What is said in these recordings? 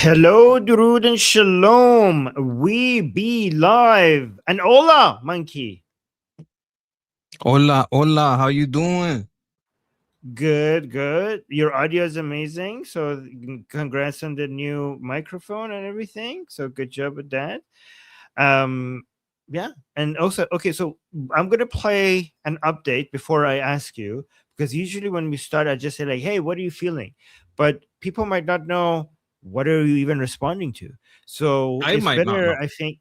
Hello, Durud and Shalom. We be live. And hola, monkey. Hola, hola, how you doing? Good, good. Your audio is amazing. So congrats on the new microphone and everything. So good job with that. Um, yeah. And also, okay, so I'm gonna play an update before I ask you, because usually when we start, I just say like, hey, what are you feeling? But people might not know what are you even responding to. So I it's might not better, know. I think.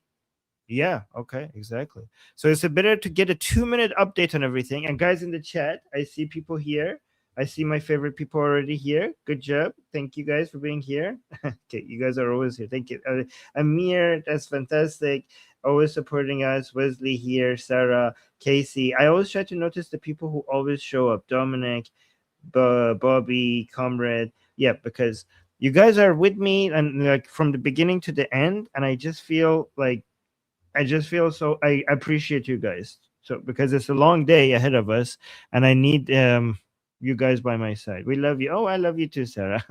Yeah, okay, exactly. So it's a better to get a 2-minute update on everything. And guys in the chat, I see people here. I see my favorite people already here. Good job. Thank you guys for being here. Okay, you guys are always here. Thank you. Amir, that's fantastic. Always supporting us. Wesley here, Sarah, Casey. I always try to notice the people who always show up. Dominic, Bobby, Comrade. Yeah, because you guys are with me and like from the beginning to the end, and I just feel so I appreciate you guys. So because it's a long day ahead of us and I need you guys by my side. We love you. Oh, I love you too, Sarah.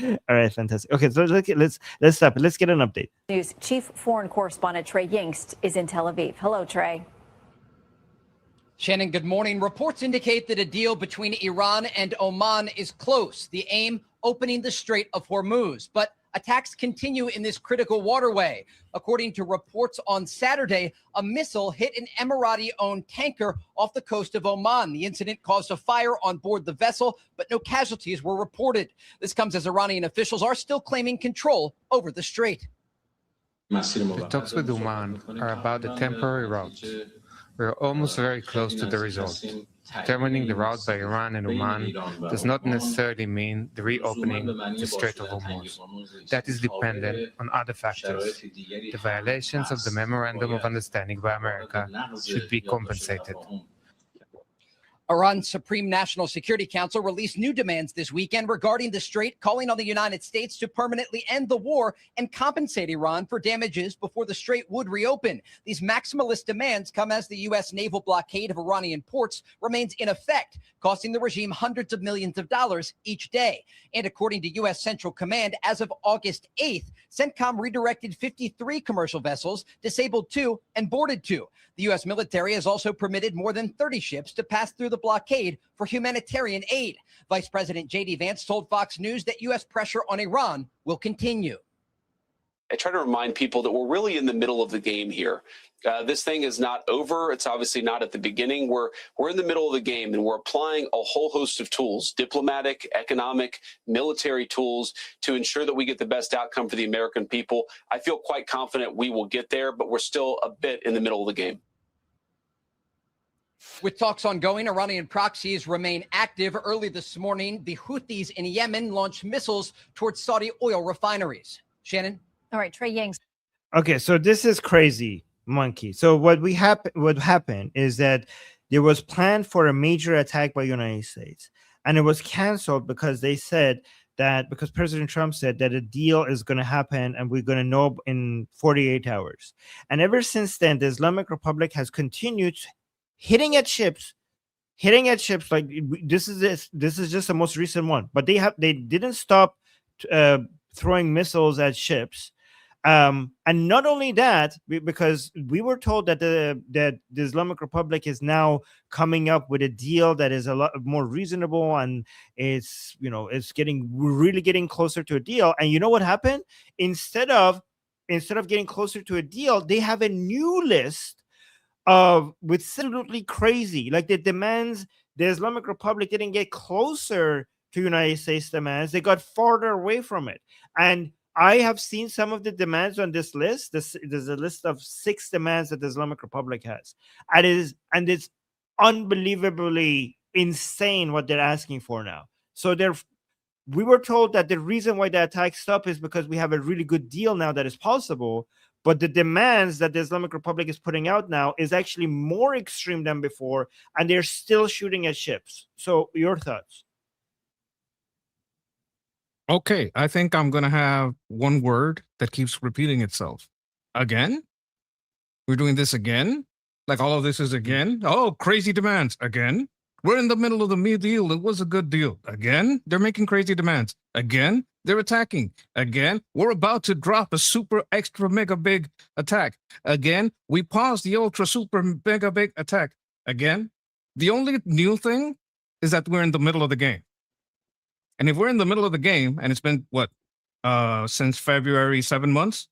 All right, fantastic. Okay, so let's stop it. Let's get an update. News Chief Foreign Correspondent Trey Yingst is in Tel Aviv. Hello, Trey. Shannon, good morning. Reports indicate that a deal between Iran and Oman is close. The aim, opening the Strait of Hormuz. But attacks continue in this critical waterway. According to reports on Saturday, a missile hit an Emirati-owned tanker off the coast of Oman. The incident caused a fire on board the vessel, but no casualties were reported. This comes as Iranian officials are still claiming control over the strait. The talks with Oman are about the temporary route. We're almost very close to the result. Determining the route by Iran and Oman does not necessarily mean the reopening the Strait of Hormuz. That is dependent on other factors. The violations of the Memorandum of Understanding by America should be compensated. Iran's Supreme National Security Council released new demands this weekend regarding the strait, calling on the United States to permanently end the war and compensate Iran for damages before the strait would reopen. These maximalist demands come as the U.S. naval blockade of Iranian ports remains in effect, costing the regime hundreds of millions of dollars each day. And according to U.S. Central Command, as of August 8th, CENTCOM redirected 53 commercial vessels, disabled 2, and boarded 2. The U.S. military has also permitted more than 30 ships to pass through the blockade for humanitarian aid. Vice President J.D. Vance told Fox News that U.S. pressure on Iran will continue. I try to remind people that we're really in the middle of the game here. This thing is not over. It's obviously not at the beginning. We're in the middle of the game, and we're applying a whole host of tools, diplomatic, economic, military tools, to ensure that we get the best outcome for the American people. I feel quite confident we will get there, but we're still a bit in the middle of the game. With talks ongoing, Iranian proxies remain active. Early this morning, the Houthis in Yemen launched missiles towards Saudi oil refineries. Shannon? All right, Trey Yingst. Okay, so this is crazy, monkey. So what happened is that there was planned for a major attack by the United States, and it was canceled because they said that because President Trump said that a deal is going to happen and we're going to know in 48 hours. And ever since then, the Islamic Republic has continued hitting at ships like this is just the most recent one, but they didn't stop throwing missiles at ships. And not only that, because we were told that the Islamic Republic is now coming up with a deal that is a lot more reasonable, and it's we're really getting closer to a deal. And you know what happened? Instead of getting closer to a deal, they have a new list with absolutely crazy, like the demands. The Islamic Republic didn't get closer to United States demands; they got farther away from it. And I have seen some of the demands on this list. There's a list of 6 demands that the Islamic Republic has, and it's unbelievably insane what they're asking for now. So we were told that the reason why the attack stopped is because we have a really good deal now that is possible. But the demands that the Islamic Republic is putting out now is actually more extreme than before, and they're still shooting at ships. So your thoughts? Okay, I think I'm going to have one word that keeps repeating itself. Again? We're doing this again? Like all of this is again? Oh, crazy demands. Again? We're in the middle of the deal. It was a good deal. Again, they're making crazy demands. Again, they're attacking. Again, we're about to drop a super extra mega big attack. Again, we paused the ultra super mega big attack. Again, the only new thing is that we're in the middle of the game. And if we're in the middle of the game, and it's been what, since February, 7 months,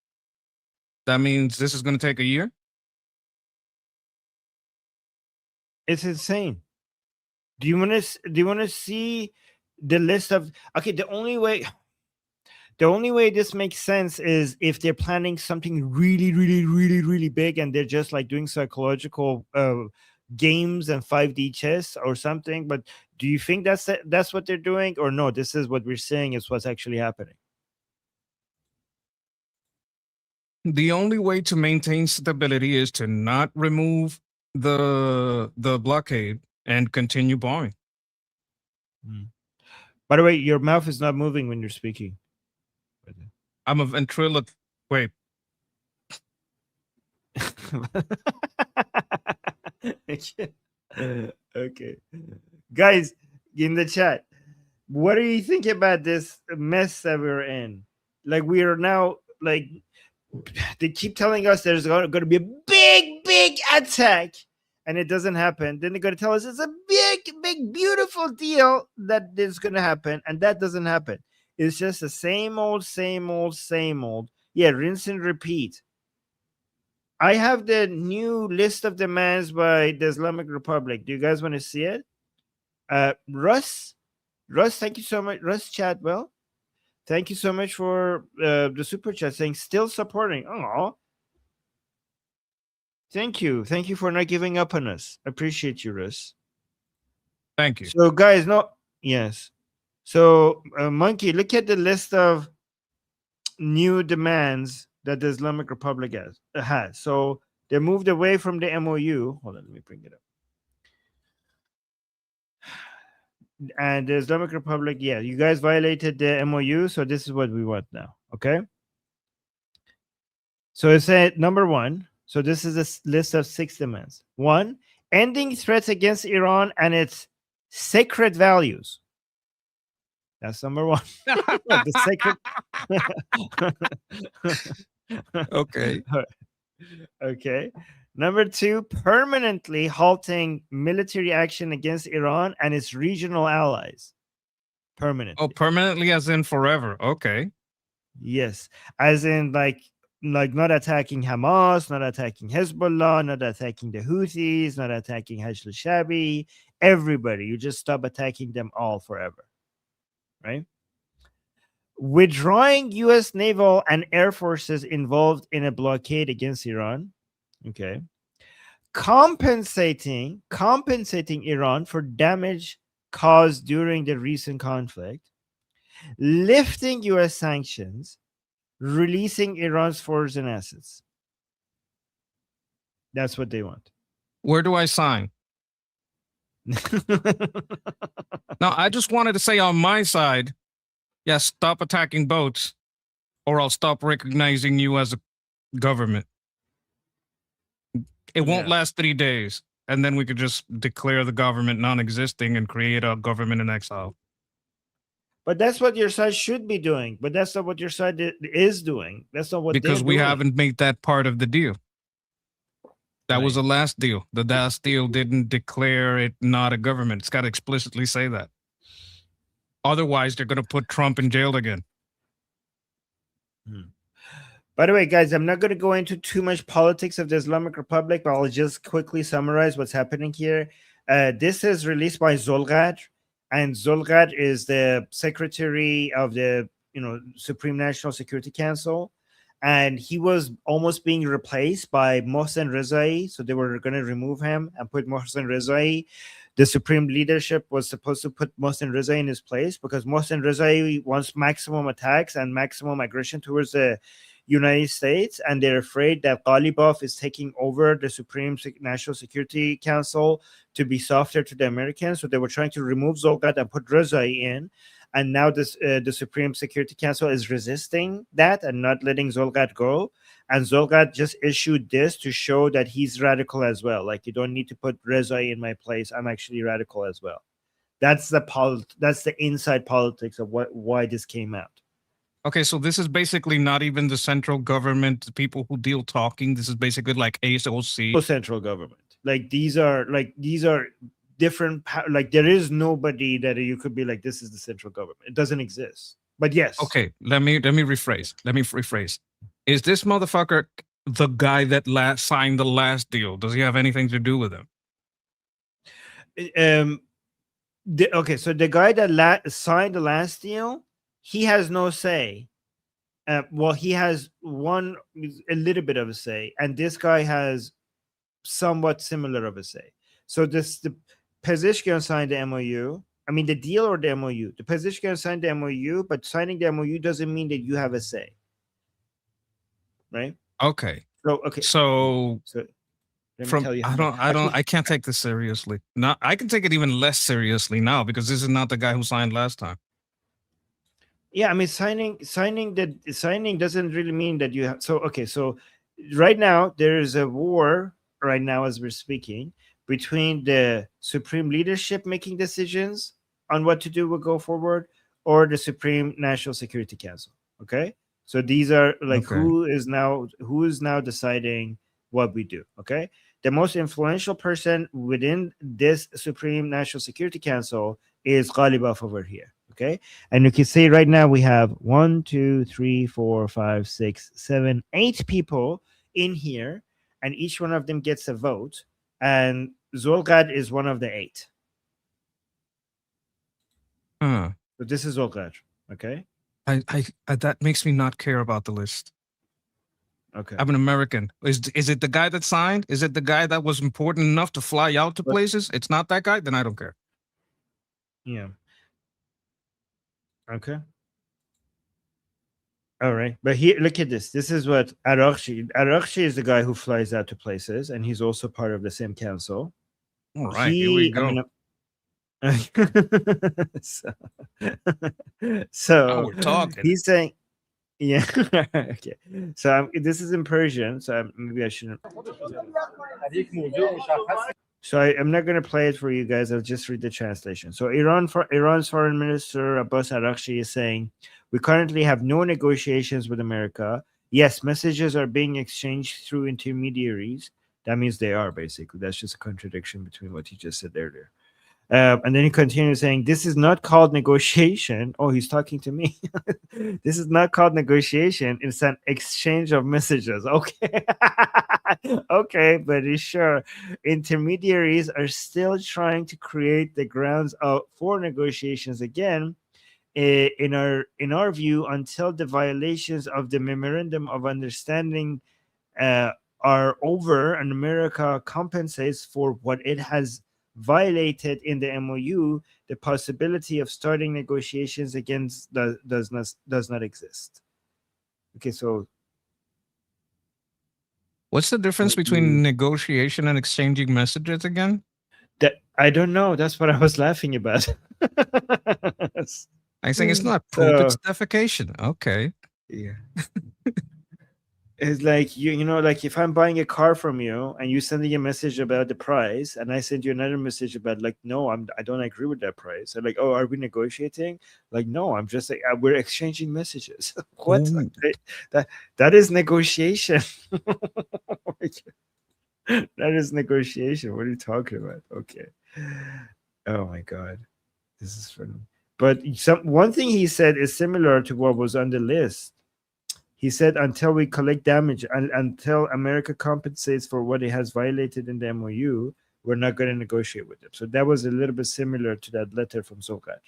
that means this is going to take a year. It's insane. Do you want to see the list of? Okay, the only way this makes sense is if they're planning something really, really, really, really big, and they're just like doing psychological games and 5D chess or something. But do you think that's what they're doing, or no? This is what we're saying is what's actually happening. The only way to maintain stability is to not remove the blockade and continue bombing. By the way, your mouth is not moving when you're speaking. I'm a ventriloquist. Wait. Okay. Guys, in the chat, what do you think about this mess that we're in? Like, we are now, like, they keep telling us there's going to be a big attack, and it doesn't happen. Then they're going to tell us it's a big, beautiful deal that is going to happen, and that doesn't happen. It's just the same old. Yeah, rinse and repeat. I have the new list of demands by the Islamic Republic. Do you guys want to see it? Russ, thank you so much. Russ Chadwell, thank you so much for the super chat saying still supporting. Oh, thank you for not giving up on us. Appreciate you, Russ. Thank you. So, guys, yes. So, Monkey, look at the list of new demands that the Islamic Republic has. So they moved away from the MOU. Hold on, let me bring it up. And the Islamic Republic, yeah, you guys violated the MOU, so this is what we want now, okay? So it said number 1. So this is a list of 6 demands. 1, ending threats against Iran and its sacred values. That's number 1. The sacred. Okay. Okay. Number 2, permanently halting military action against Iran and its regional allies. Permanently. Oh, permanently as in forever. Okay. Yes. As in like not attacking Hamas, not attacking Hezbollah, not attacking the Houthis, not attacking Hajj al-Shabi. Everybody. You just stop attacking them all forever. Right? Withdrawing U.S. naval and air forces involved in a blockade against Iran. Okay. Compensating Iran for damage caused during the recent conflict. Lifting U.S. sanctions. Releasing Iran's forces and assets. That's what they want. Where do I sign? Now, I just wanted to say on my side, yes, stop attacking boats, or I'll stop recognizing you as a government. It won't last 3 days, and then we could just declare the government non-existing and create a government in exile. But that's what your side should be doing. But that's not what your side is doing. That's not what because we haven't made that part of the deal. That was the last deal. The last deal didn't declare it not a government. It's got to explicitly say that. Otherwise, they're going to put Trump in jail again. By the way, guys, I'm not going to go into too much politics of the Islamic Republic, but I'll just quickly summarize what's happening here. This is released by Zolghad, and Zolghad is the secretary of the Supreme National Security Council, and he was almost being replaced by Mohsen Rezai. So they were going to remove him and put Mohsen Rezai. The Supreme leadership was supposed to put Mohsen Rezai in his place because Mohsen Rezai wants maximum attacks and maximum aggression towards the United States, and they're afraid that Ghalibaf is taking over the Supreme National Security Council to be softer to the Americans. So they were trying to remove Zolghad and put Rezai in, and now the Supreme Security Council is resisting that and not letting Zolghad go. And Zolgat just issued this to show that he's radical as well. Like, you don't need to put Reza in my place. I'm actually radical as well. That's the inside politics of why this came out. Okay, so this is basically not even the central government, the people who deal talking. This is basically like ASOC. No central government. Like these are different. Like there is nobody that you could be like, this is the central government. It doesn't exist. But yes. Okay, let me rephrase. Is this motherfucker the guy that signed the last deal? Does he have anything to do with him? Okay, so the guy that signed the last deal, he has no say. Well, he has a little bit of a say, and this guy has somewhat similar of a say. So the Pezeshkian signed the MOU. I mean, the deal or the MOU. The Pezeshkian signed the MOU, but signing the MOU doesn't mean that you have a say. Right? Okay. So let me tell you. I can't take this seriously. Now I can take it even less seriously now because this is not the guy who signed last time. Yeah, I mean, signing doesn't really mean that you have. So right now there is a war right now as we're speaking between the supreme leadership making decisions on what to do will go forward, or the Supreme National Security Council. Okay, so these are like who is now deciding what we do. Okay, the most influential person within this Supreme National Security Council is Ghalibaf over here. Okay, and you can see right now we have 1, 2, 3, 4, 5, 6, 7, 8 people in here, and each one of them gets a vote, and Zolgat is one of the 8. So this is Zolgat. Okay, I that makes me not care about the list. Okay, I'm an American. Is it the guy that signed? Is it the guy that was important enough to fly out to places? It's not that guy, then I don't care. Yeah. Okay. All right. But here, look at this. This is what Arakshi is the guy who flies out to places, and he's also part of the same council. All right, here we go. So we're talking. He's saying, yeah. Okay. So this is in Persian, so maybe I shouldn't. So I'm not going to play it for you guys. I'll just read the translation. So Iran's Foreign Minister Abbas Araghchi is saying, we currently have no negotiations with America. Yes, messages are being exchanged through intermediaries. That means they are, basically. That's just a contradiction between what he just said earlier. And then he continues saying, this is not called negotiation. Oh, he's talking to me. This is not called negotiation. It's an exchange of messages. Okay. Okay, but sure. Intermediaries are still trying to create the grounds for negotiations again. In our view, until the violations of the Memorandum of Understanding are over and America compensates for what it has violated in the MOU, the possibility of starting negotiations against does not exist. Okay, so what's the difference between negotiation and exchanging messages again? That I don't know. That's what I was laughing about. I think it's not poop, it's defecation. Okay. Yeah. It's like you know, like if I'm buying a car from you and you sending a message about the price, and I send you another message about like, no, I don't agree with that price. I'm like, oh, are we negotiating? Like, no, I'm just like we're exchanging messages. What? That is negotiation. That is negotiation. What are you talking about? Okay. Oh my god, this is funny. But one thing he said is similar to what was on the list. He said, until we collect damage and until America compensates for what it has violated in the MOU, we're not going to negotiate with them. So that was a little bit similar to that letter from Zolgat.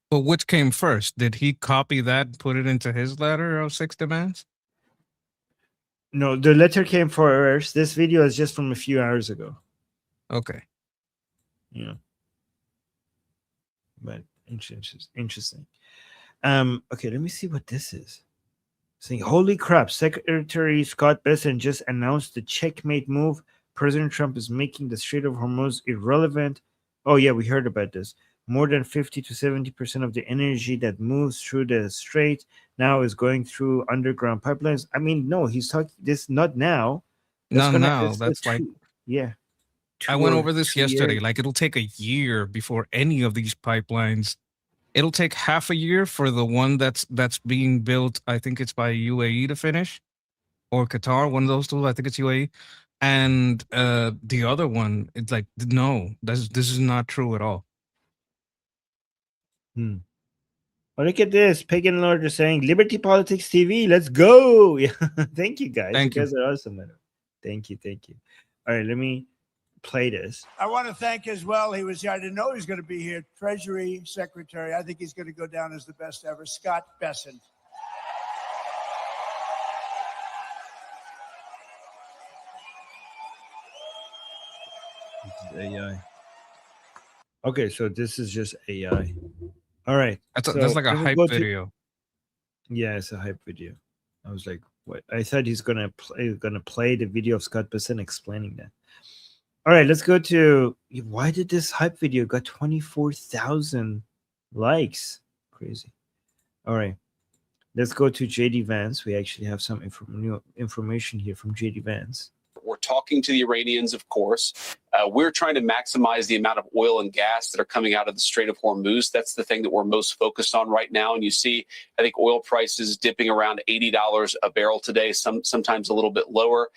But which came first? Did he copy that and put it into his letter of 6 demands? No, the letter came first. This video is just from a few hours ago. Okay. Yeah. But interesting. Okay, let me see what this is. Saying, holy crap, Secretary Scott Bessent just announced the checkmate move. President Trump is making the Strait of Hormuz irrelevant. Oh, yeah, we heard about this. more than 50 to 70% of the energy that moves through the strait now is going through underground pipelines. I mean, no, he's talking this not now. That's Not gonna now. it's That's like yeah, I 2 went or over this 2 yesterday. years. Like it'll take a year before any of these pipelines. It'll take half a year for the one that's being built. I think it's by UAE to finish, or Qatar, one of those two. I think it's UAE. And the other one, it's like no, this is not true at all. Hmm. Oh, look at this. Pagan Lord is saying Liberty Politics TV. Let's go. Yeah. Thank you guys. Thank you you. guys are awesome. Thank you. Thank you. All right, let me play this. I want to thank as well. He was here. I didn't know he was going to be here. Treasury Secretary. I think he's going to go down as the best ever. Scott Bessent. This is AI. Okay, so this is just AI. All right. That's like a hype video. Yeah, it's a hype video. I was like, what? I thought he's gonna play the video of Scott Besson explaining that. All right, let's go to why did this hype video got 24,000 likes? Crazy. All right, let's go to JD Vance. We actually have some new information here from JD Vance. We're talking to the Iranians, of course. We're trying to maximize the amount of oil and gas that are coming out of the Strait of Hormuz. That's the thing that we're most focused on right now. And you see, I think oil prices dipping around $80 a barrel today, sometimes a little bit lower.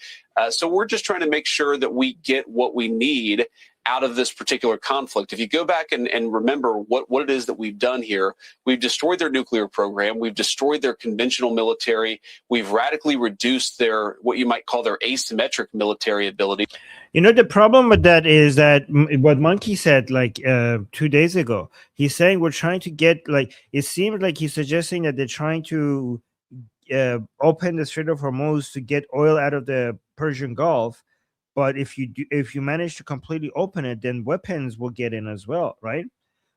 So we're just trying to make sure that we get what we need out of this particular conflict. If you go back and remember what it is that we've done here, we've destroyed their nuclear program, we've destroyed their conventional military, we've radically reduced their, what you might call their asymmetric military ability. You know, the problem with that is that what Monkey said like 2 days ago, he's saying we're trying to get, like, it seems like he's suggesting that they're trying to open the Strait of Hormuz to get oil out of the Persian Gulf. But if you manage to completely open it, then weapons will get in as well, right?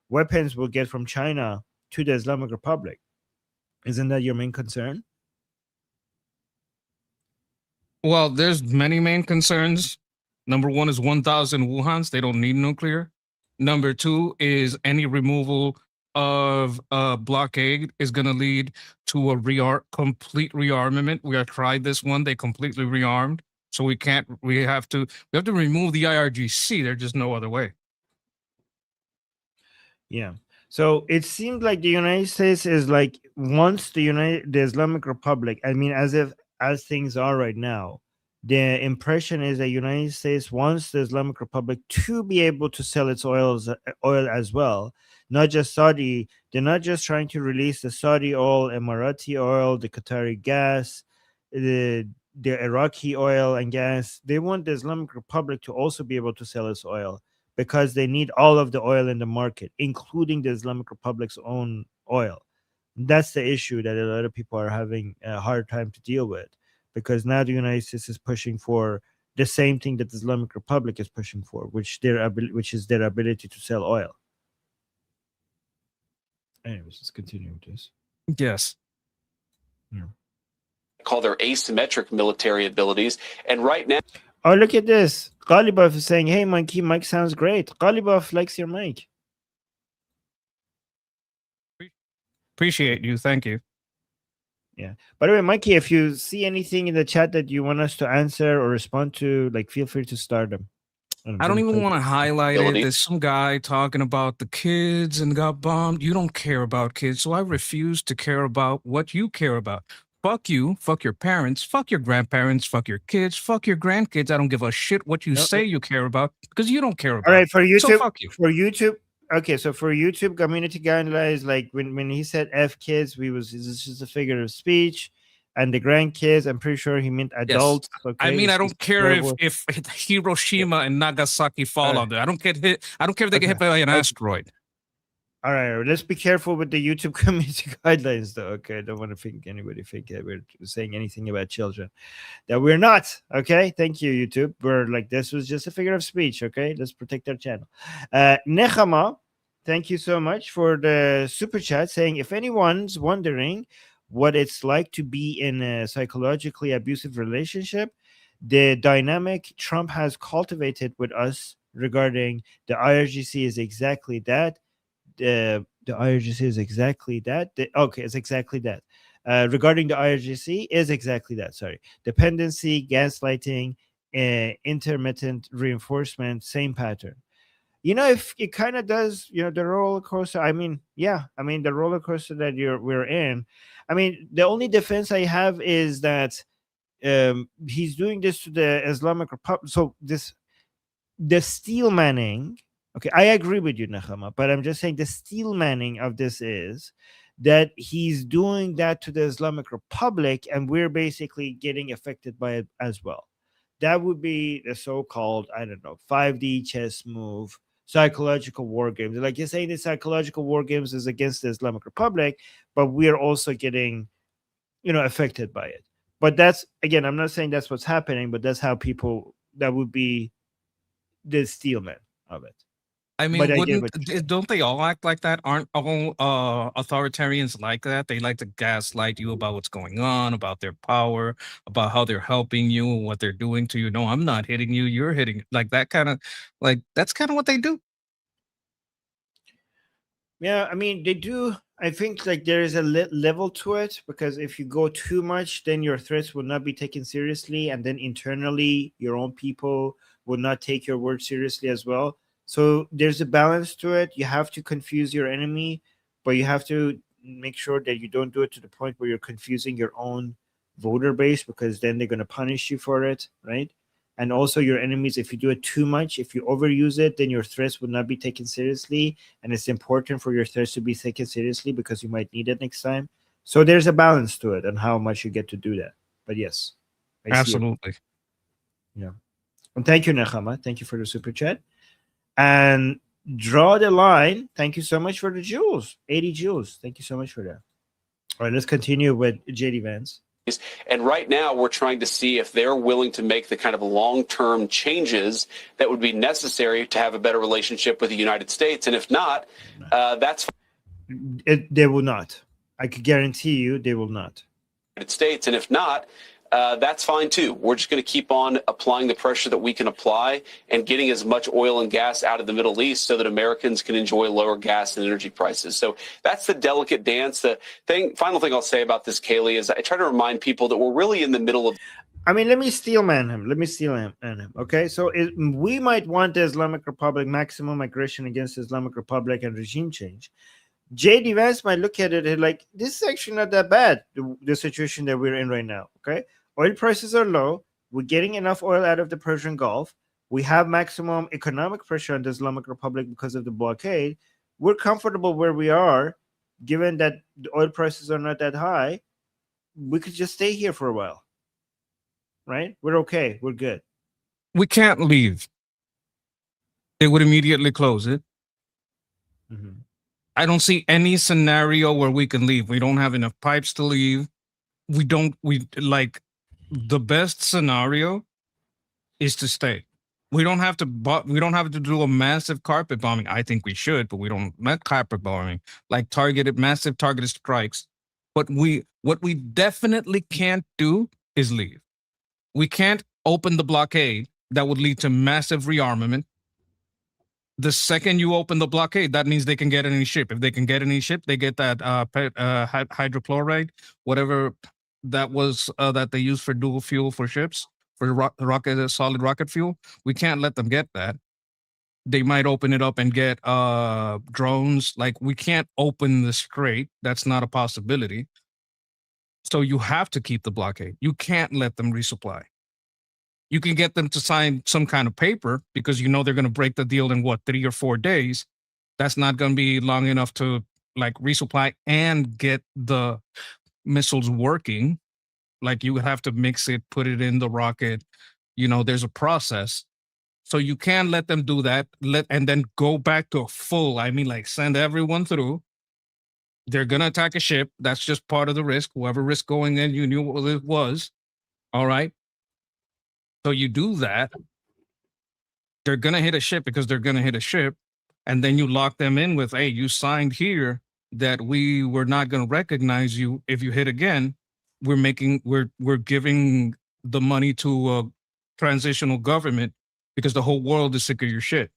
Weapons will get from China to the Islamic Republic. Isn't that your main concern? Well, there's many main concerns. Number one is 1,000 Wuhans. They don't need nuclear. Number two is any removal of blockade is going to lead to a complete rearmament. We have tried this one. They completely rearmed. So we have to remove the IRGC. There's just no other way. Yeah. So it seemed like the United States is like, once the Islamic Republic, I mean, as things are right now, the impression is that United States wants the Islamic Republic to be able to sell its oil as well, not just Saudi. They're not just trying to release the Saudi oil, Emirati oil, the Qatari gas, the Iraqi oil and gas. They want the Islamic Republic to also be able to sell its oil because they need all of the oil in the market, including the Islamic Republic's own oil. That's the issue that a lot of people are having a hard time to deal with, because now the United States is pushing for the same thing that the Islamic Republic is pushing for, which is their ability to sell oil. Anyways, let's continue with this. Yes. Yeah. Call their asymmetric military abilities. And right now, oh, look at this. Ghalibov is saying, hey, Monkey, mic sounds great. Ghalibov likes your mic. Appreciate you. Thank you. Yeah. By the way, Mikey, if you see anything in the chat that you want us to answer or respond to, like, feel free to start them. I don't even want to highlight it. There's some guy talking about the kids and got bombed. You don't care about kids, so I refuse to care about what you care about. Fuck you, fuck your parents, fuck your grandparents, fuck your kids, fuck your grandkids. I don't give a shit what you say you care about, because you don't care about. All right, for YouTube, so fuck you. For YouTube, okay, so for YouTube community guidelines, like when he said F kids, this is just a figure of speech, and the grandkids, I'm pretty sure he meant adults. Yes. Okay, I mean, I don't care if Hiroshima and Nagasaki fall on there. I don't care if they get hit by an asteroid. All right, let's be careful with the YouTube community guidelines, though. Okay, I don't want to anybody think that we're saying anything about children that we're not. Okay, thank you, YouTube. We're like, this was just a figure of speech. Okay, let's protect our channel. Nechama, thank you so much for the super chat, saying if anyone's wondering what it's like to be in a psychologically abusive relationship, the dynamic Trump has cultivated with us regarding the IRGC is exactly that. the IRGC is exactly that. Okay, it's exactly that. Regarding the IRGC, is exactly that. Sorry, dependency, gaslighting, intermittent reinforcement, same pattern. If it kind of does, the roller coaster. I mean, yeah, I mean the roller coaster that we're in. I mean, the only defense I have is that he's doing this to the Islamic Republic. So the steel manning. Okay, I agree with you, Nechama, but I'm just saying the steel manning of this is that he's doing that to the Islamic Republic, and we're basically getting affected by it as well. That would be the so-called, I don't know, 5D chess move, psychological war games. Like you're saying, the psychological war games is against the Islamic Republic, but we're also getting, affected by it. But that's, again, I'm not saying that's what's happening, but that's how that would be the steelman of it. I mean, But I get what you're saying. don't they all act like that? Aren't all authoritarians like that? They like to gaslight you about what's going on, about their power, about how they're helping you, what they're doing to you. No, I'm not hitting you. You're hitting, like that kind of, like that's kind of what they do. Yeah, I mean, they do. I think like there is a level to it, because if you go too much, then your threats will not be taken seriously, and then internally your own people will not take your word seriously as well. So there's a balance to it. You have to confuse your enemy, but you have to make sure that you don't do it to the point where you're confusing your own voter base, because then they're going to punish you for it, right? And also your enemies, if you do it too much, if you overuse it, then your threats would not be taken seriously. And it's important for your threats to be taken seriously because you might need it next time. So there's a balance to it and how much you get to do that. But yes, I see it. Absolutely. Yeah. And thank you, Nechama. Thank you for the super chat. And draw the line. Thank you so much for the jewels. 80 jewels. Thank you so much for that. All right, let's continue with JD Vance. And right now, we're trying to see if they're willing to make the kind of long-term changes that would be necessary to have a better relationship with the United States. And if not, that's They will not. I could guarantee you they will not. United States. And if not, that's fine too. We're just going to keep on applying the pressure that we can apply and getting as much oil and gas out of the Middle East so that Americans can enjoy lower gas and energy prices. So that's the delicate dance. The final thing I'll say about this, Kaylee, is I try to remind people that we're really in the middle of. I mean, let me steel man him. Okay, so we might want the Islamic Republic maximum aggression against the Islamic Republic and regime change. JD Vance might look at it and like, this is actually not that bad, the situation that we're in right now. Okay, oil prices are low. We're getting enough oil out of the Persian Gulf. We have maximum economic pressure on the Islamic Republic because of the blockade. We're comfortable where we are, given that the oil prices are not that high. We could just stay here for a while, right? We're okay. We're good. We can't leave. They would immediately close it. Mm-hmm. I don't see any scenario where we can leave. We don't have enough pipes to leave. The best scenario is to stay. We don't have to do a massive carpet bombing. I think we should, but we don't, not carpet bombing, like massive targeted strikes. But what we definitely can't do is leave. We can't open the blockade. That would lead to massive rearmament. The second you open the blockade, that means they can get any ship. If they can get any ship, they get that hydrochloride, whatever that was that they use for dual fuel for ships, for solid rocket fuel. We can't let them get that. They might open it up and get drones. Like, we can't open the strait. That's not a possibility. So you have to keep the blockade. You can't let them resupply. You can get them to sign some kind of paper because they're going to break the deal in 3 or 4 days. That's not going to be long enough to like resupply and get the missiles working. Like, you would have to mix it, put it in the rocket. There's a process. So you can let them do that, and then go back to a full, send everyone through. They're going to attack a ship. That's just part of the risk. Whoever risk going in, you knew what it was. All right. So you do that. They're going to hit a ship because they're going to hit a ship. And then you lock them in with, hey, you signed here that we were not going to recognize you if you hit again. We're giving the money to a transitional government because the whole world is sick of your shit.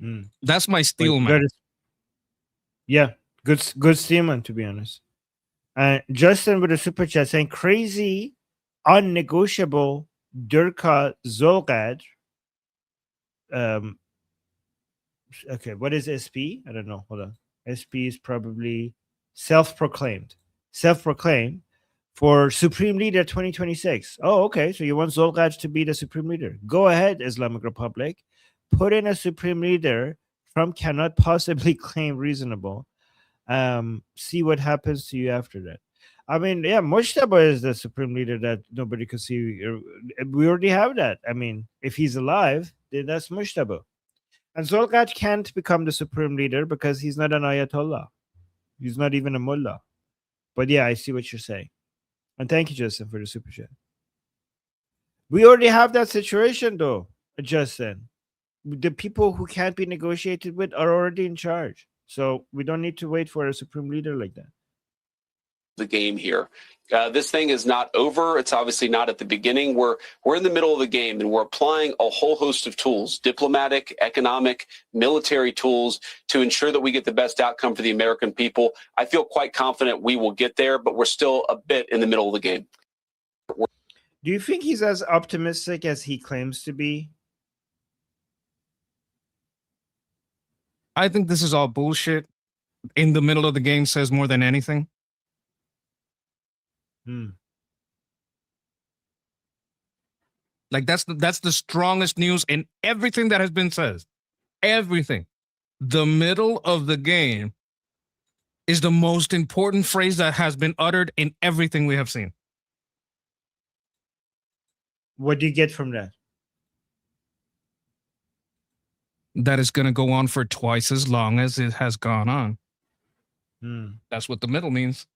Mm. That's my steel Like, man. yeah, good steelman, to be honest. Justin with a super chat saying crazy, unnegotiable Durka Zolgad. Okay, what is SP? I don't know. Hold on. SP is probably self-proclaimed. Self-proclaimed for Supreme Leader 2026. Oh, okay. So you want Zolgad to be the Supreme Leader. Go ahead, Islamic Republic. Put in a Supreme Leader Trump cannot possibly claim reasonable. See what happens to you after that. I mean, yeah, Mushtaba is the Supreme Leader that nobody could see. We already have that. I mean, if he's alive, then that's Mushtaba. And Zolgat can't become the supreme leader because he's not an Ayatollah. He's not even a mullah. But yeah, I see what you're saying. And thank you, Justin, for the super chat. We already have that situation, though, Justin. The people who can't be negotiated with are already in charge. So we don't need to wait for a supreme leader like that. The game here. This thing is not over. It's obviously not at the beginning. We're in the middle of the game, and we're applying a whole host of tools, diplomatic, economic, military tools, to ensure that we get the best outcome for the American people. I feel quite confident we will get there, but we're still a bit in the middle of the game. Do you think he's as optimistic as he claims to be? I think this is all bullshit. In the middle of the game says more than anything. Like that's the strongest news in everything that has been said. Everything. The middle of the game is the most important phrase that has been uttered in everything we have seen. What do you get from that? That is going to go on for twice as long as it has gone on. That's what the middle means.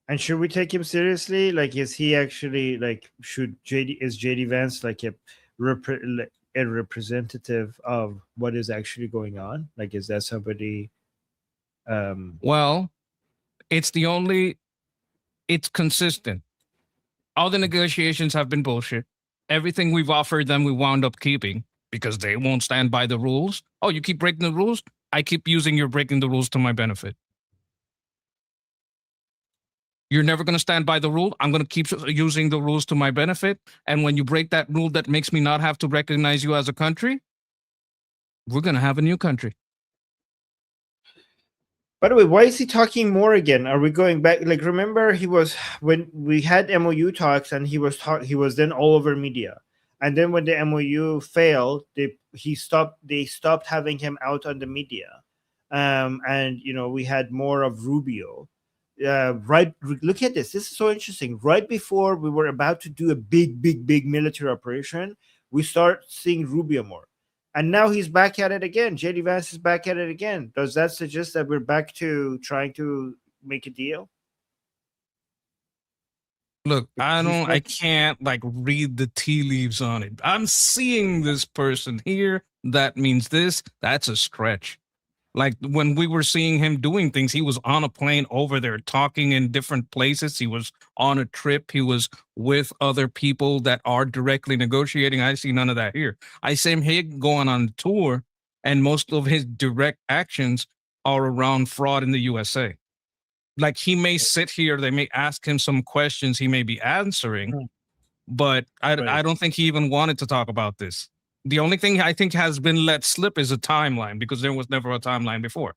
And should we take him seriously? Like, is he actually like? Is JD Vance like a representative of what is actually going on? Like, is that somebody? Well, it's consistent. All the negotiations have been bullshit. Everything we've offered them, we wound up keeping because they won't stand by the rules. Oh, you keep breaking the rules? I keep using your breaking the rules to my benefit. You're never going to stand by the rule. I'm going to keep using the rules to my benefit. And when you break that rule that makes me not have to recognize you as a country, we're going to have a new country. By the way, why is he talking more again? Are we going back? Like, remember when we had MOU talks and he was then all over media. And then when the MOU failed, they stopped having him out on the media. And we had more of Rubio. Look at this. This is so interesting. Right before we were about to do a big military operation, we start seeing Rubio more. And now he's back at it again. JD Vance is back at it again. Does that suggest that we're back to trying to make a deal? Look, I can't like read the tea leaves on it. I'm seeing this person here. That means this. That's a stretch. Like when we were seeing him doing things, he was on a plane over there talking in different places. He was on a trip. He was with other people that are directly negotiating. I see none of that here. I see him going on tour, and most of his direct actions are around fraud in the USA. Like he may sit here, they may ask him some questions he may be answering, but I don't think he even wanted to talk about this. The only thing I think has been let slip is a timeline because there was never a timeline before.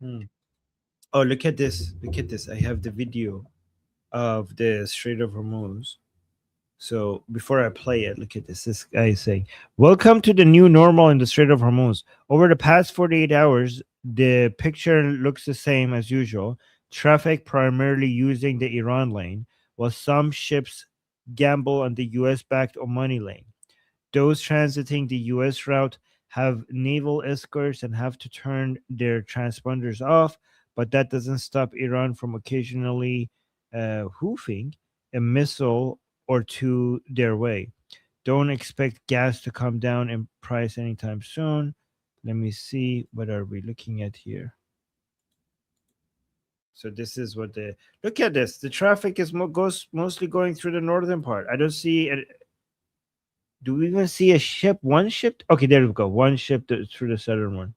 Oh, look at this. Look at this. I have the video of the Strait of Hormuz. So before I play it, look at this. This guy is saying, "Welcome to the new normal in the Strait of Hormuz. Over the past 48 hours, the picture looks the same as usual. Traffic primarily using the Iran lane, while some ships gamble on the US-backed Omani lane. Those transiting the US route have naval escorts and have to turn their transponders off, but that doesn't stop Iran from occasionally hoofing a missile or two their way. Don't expect gas to come down in price anytime soon." Let me see. What are we looking at here? So this is what look at this. The traffic is goes mostly going through the northern part. I don't see it. Do we even see a ship? One ship? Okay, there we go. One ship through the southern one.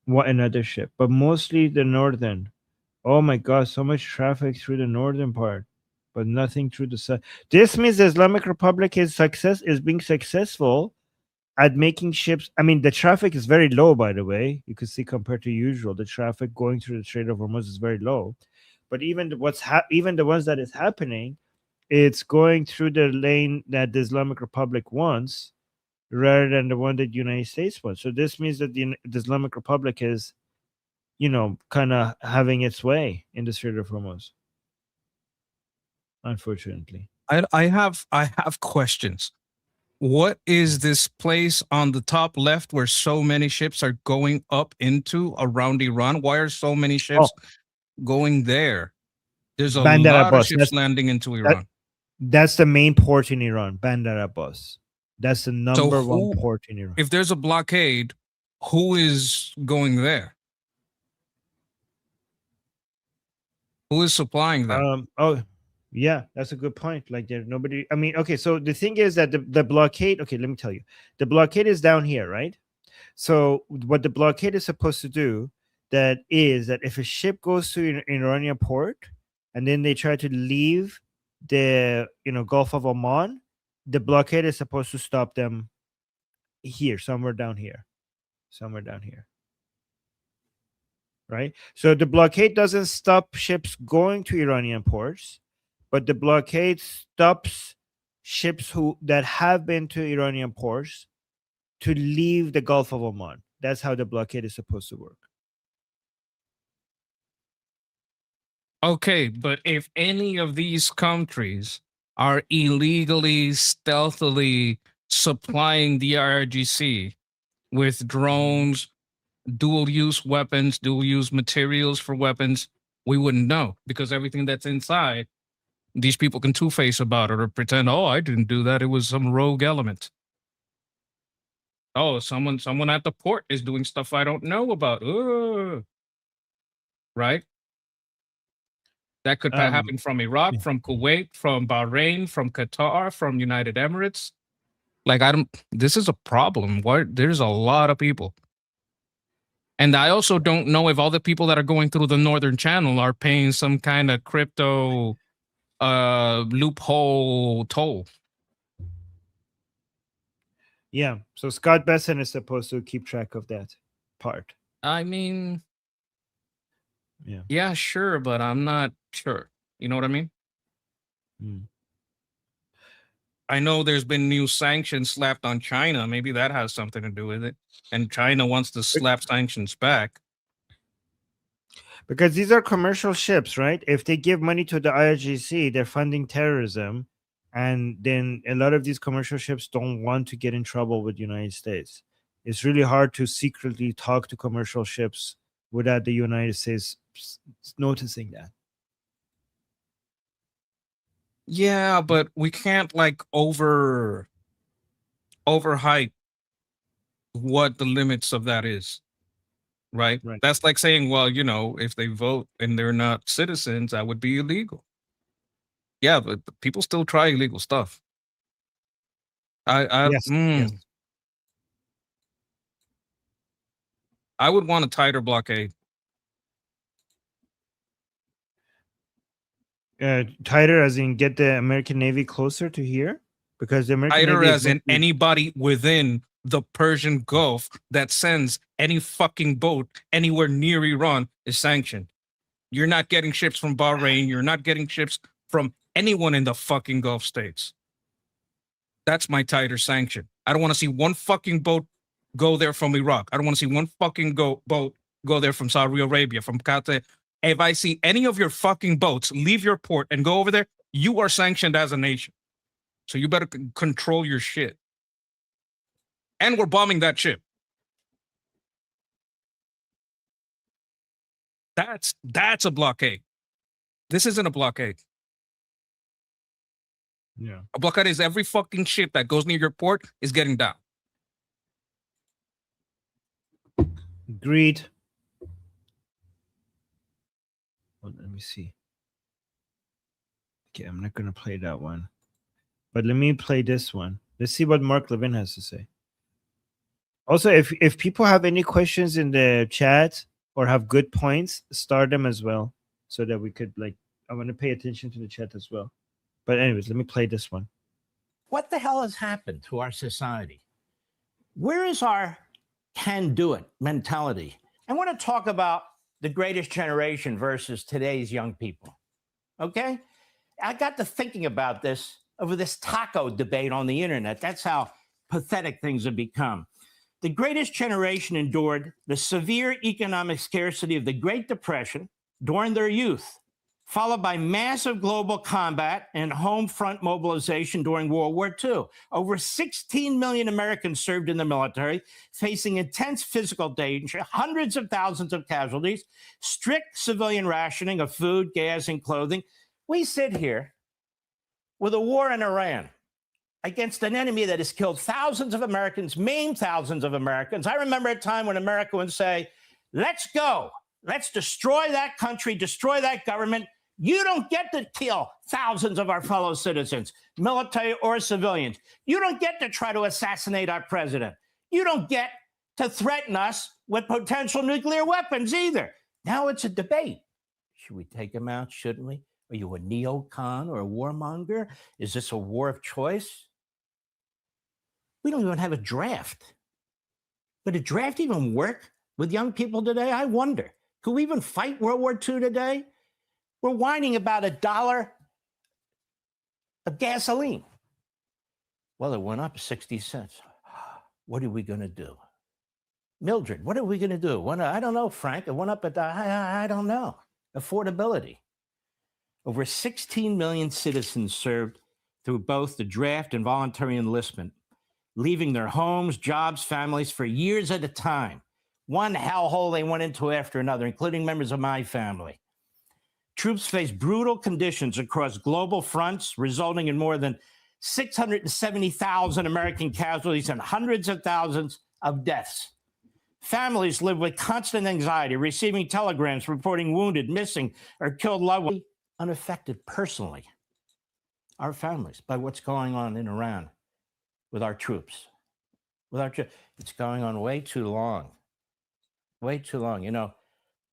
What another ship, but mostly the northern. Oh my God, so much traffic through the northern part, but nothing through the south. This means the Islamic Republic is being successful at making ships. I mean, the traffic is very low, by the way. You can see compared to usual, the traffic going through the Strait of Hormuz is very low. But even even the ones that is happening, it's going through the lane that the Islamic Republic wants, rather than the one that the United States wants. So this means that the Islamic Republic is, kind of having its way in the Strait of Hormuz. Unfortunately, I have questions. What is this place on the top left where so many ships are going up into around Iran? Why are so many ships going there? There's a Bandar lot of Abbas. ships landing into Iran. That's the main port in Iran, Bandar Abbas. That's the So number one port in Iran. if there's a blockade, who is going there? Who is supplying them? Yeah, that's a good point. Like there's nobody. I mean, okay, so the thing is that the blockade. Okay, let me tell you, the blockade is down here, right? So what the blockade is supposed to do, that is that if a ship goes to an Iranian port and then they try to leave the Gulf of Oman, the blockade is supposed to stop them here, somewhere down here, right? So the blockade doesn't stop ships going to Iranian ports, but the blockade stops ships that have been to Iranian ports to leave the Gulf of Oman. That's how the blockade is supposed to work. Okay, but if any of these countries are illegally, stealthily supplying the IRGC with drones, dual use weapons, dual use materials for weapons, we wouldn't know, because everything that's inside, these people can two-face about it or pretend, oh, I didn't do that. It was some rogue element. Oh, someone at the port is doing stuff I don't know about. Ugh. Right? That could happen from Iraq, from Kuwait, from Bahrain, from Qatar, from United Emirates. Like, this is a problem. There's a lot of people. And I also don't know if all the people that are going through the Northern Channel are paying some kind of crypto loophole toll. Yeah. So Scott Besson is supposed to keep track of that part. I mean, yeah. Yeah, sure, but I'm not sure. You know what I mean? I know there's been new sanctions slapped on China. Maybe that has something to do with it. And China wants to slap sanctions back. Because these are commercial ships, right? If they give money to the IRGC, they're funding terrorism. And then a lot of these commercial ships don't want to get in trouble with the United States. It's really hard to secretly talk to commercial ships without the United States noticing that. Yeah, but we can't like overhype what the limits of that is. Right? That's like saying, well, if they vote and they're not citizens, that would be illegal. Yeah, but people still try illegal stuff. Yes. I would want a tighter blockade. Tighter as in get the American Navy closer to here? Because the American Tighter Navy as in anybody within the Persian Gulf that sends any fucking boat anywhere near Iran is sanctioned. You're not getting ships from Bahrain. You're not getting ships from anyone in the fucking Gulf states. That's my tighter sanction. I don't want to see one fucking boat go there from Iraq. I don't want to see one fucking boat go there from Saudi Arabia, from Qatar. If I see any of your fucking boats leave your port and go over there, you are sanctioned as a nation. So you better control your shit. And we're bombing that ship. That's a blockade. This isn't a blockade. Yeah. A blockade is every fucking ship that goes near your port is getting down. Agreed. Well, let me see. Okay, I'm not going to play that one. But let me play this one. Let's see what Mark Levin has to say. Also, if people have any questions in the chat or have good points, start them as well, so that we could I want to pay attention to the chat as well. But anyways, let me play this one. What the hell has happened to our society? Where is our can-do-it mentality? I want to talk about the greatest generation versus today's young people, okay? I got to thinking about this over this taco debate on the internet. That's how pathetic things have become. The greatest generation endured the severe economic scarcity of the Great Depression during their youth, followed by massive global combat and home front mobilization during World War II. Over 16 million Americans served in the military, facing intense physical danger, hundreds of thousands of casualties, strict civilian rationing of food, gas, and clothing. We sit here with a war in Iran against an enemy that has killed thousands of Americans, maimed thousands of Americans. I remember a time when America would say, let's go. Let's destroy that country, destroy that government. You don't get to kill thousands of our fellow citizens, military or civilians. You don't get to try to assassinate our president. You don't get to threaten us with potential nuclear weapons either. Now it's a debate. Should we take him out? Shouldn't we? Are you a neocon or a warmonger? Is this a war of choice? We don't even have a draft. Would a draft even work with young people today? I wonder. Could we even fight World War II today? We're whining about $1 of gasoline. Well, it went up 60 cents. What are we going to do? Mildred, what are we going to do? I don't know, Frank. It went up I don't know. Affordability. Over 16 million citizens served through both the draft and voluntary enlistment, leaving their homes, jobs, families for years at a time. One hellhole they went into after another, including members of my family. Troops faced brutal conditions across global fronts, resulting in more than 670,000 American casualties and hundreds of thousands of deaths. Families live with constant anxiety, receiving telegrams reporting wounded, missing, or killed loved ones. Unaffected personally, our families, by what's going on in Iran with our troops. It's going on way too long. Way too long. You know,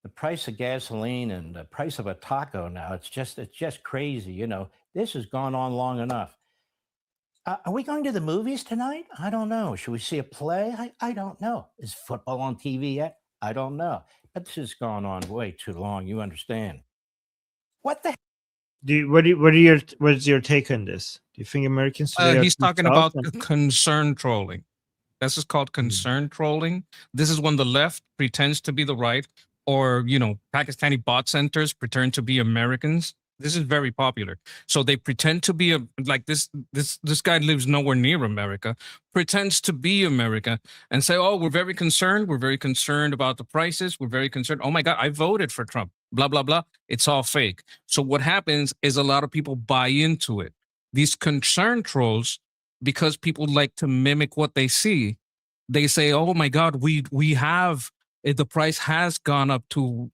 the price of gasoline and the price of a taco now, it's just crazy. You know, this has gone on long enough. Are we going to the movies tonight? I don't know. Should we see a play? I don't know. Is football on TV yet? I don't know. But this has gone on way too long. You understand? What the? What's your take on this? Do you think Americans today he's are talking soft about concern trolling. This is called concern trolling. This is when the left pretends to be the right, or Pakistani bot centers pretend to be Americans. This is very popular. So they pretend to be this guy lives nowhere near America, pretends to be America, and say, oh, we're very concerned. We're very concerned about the prices. We're very concerned. Oh my God, I voted for Trump. Blah, blah, blah. It's all fake. So what happens is a lot of people buy into it. These concern trolls, because people like to mimic what they see, they say, oh my God, we have, the price has gone up too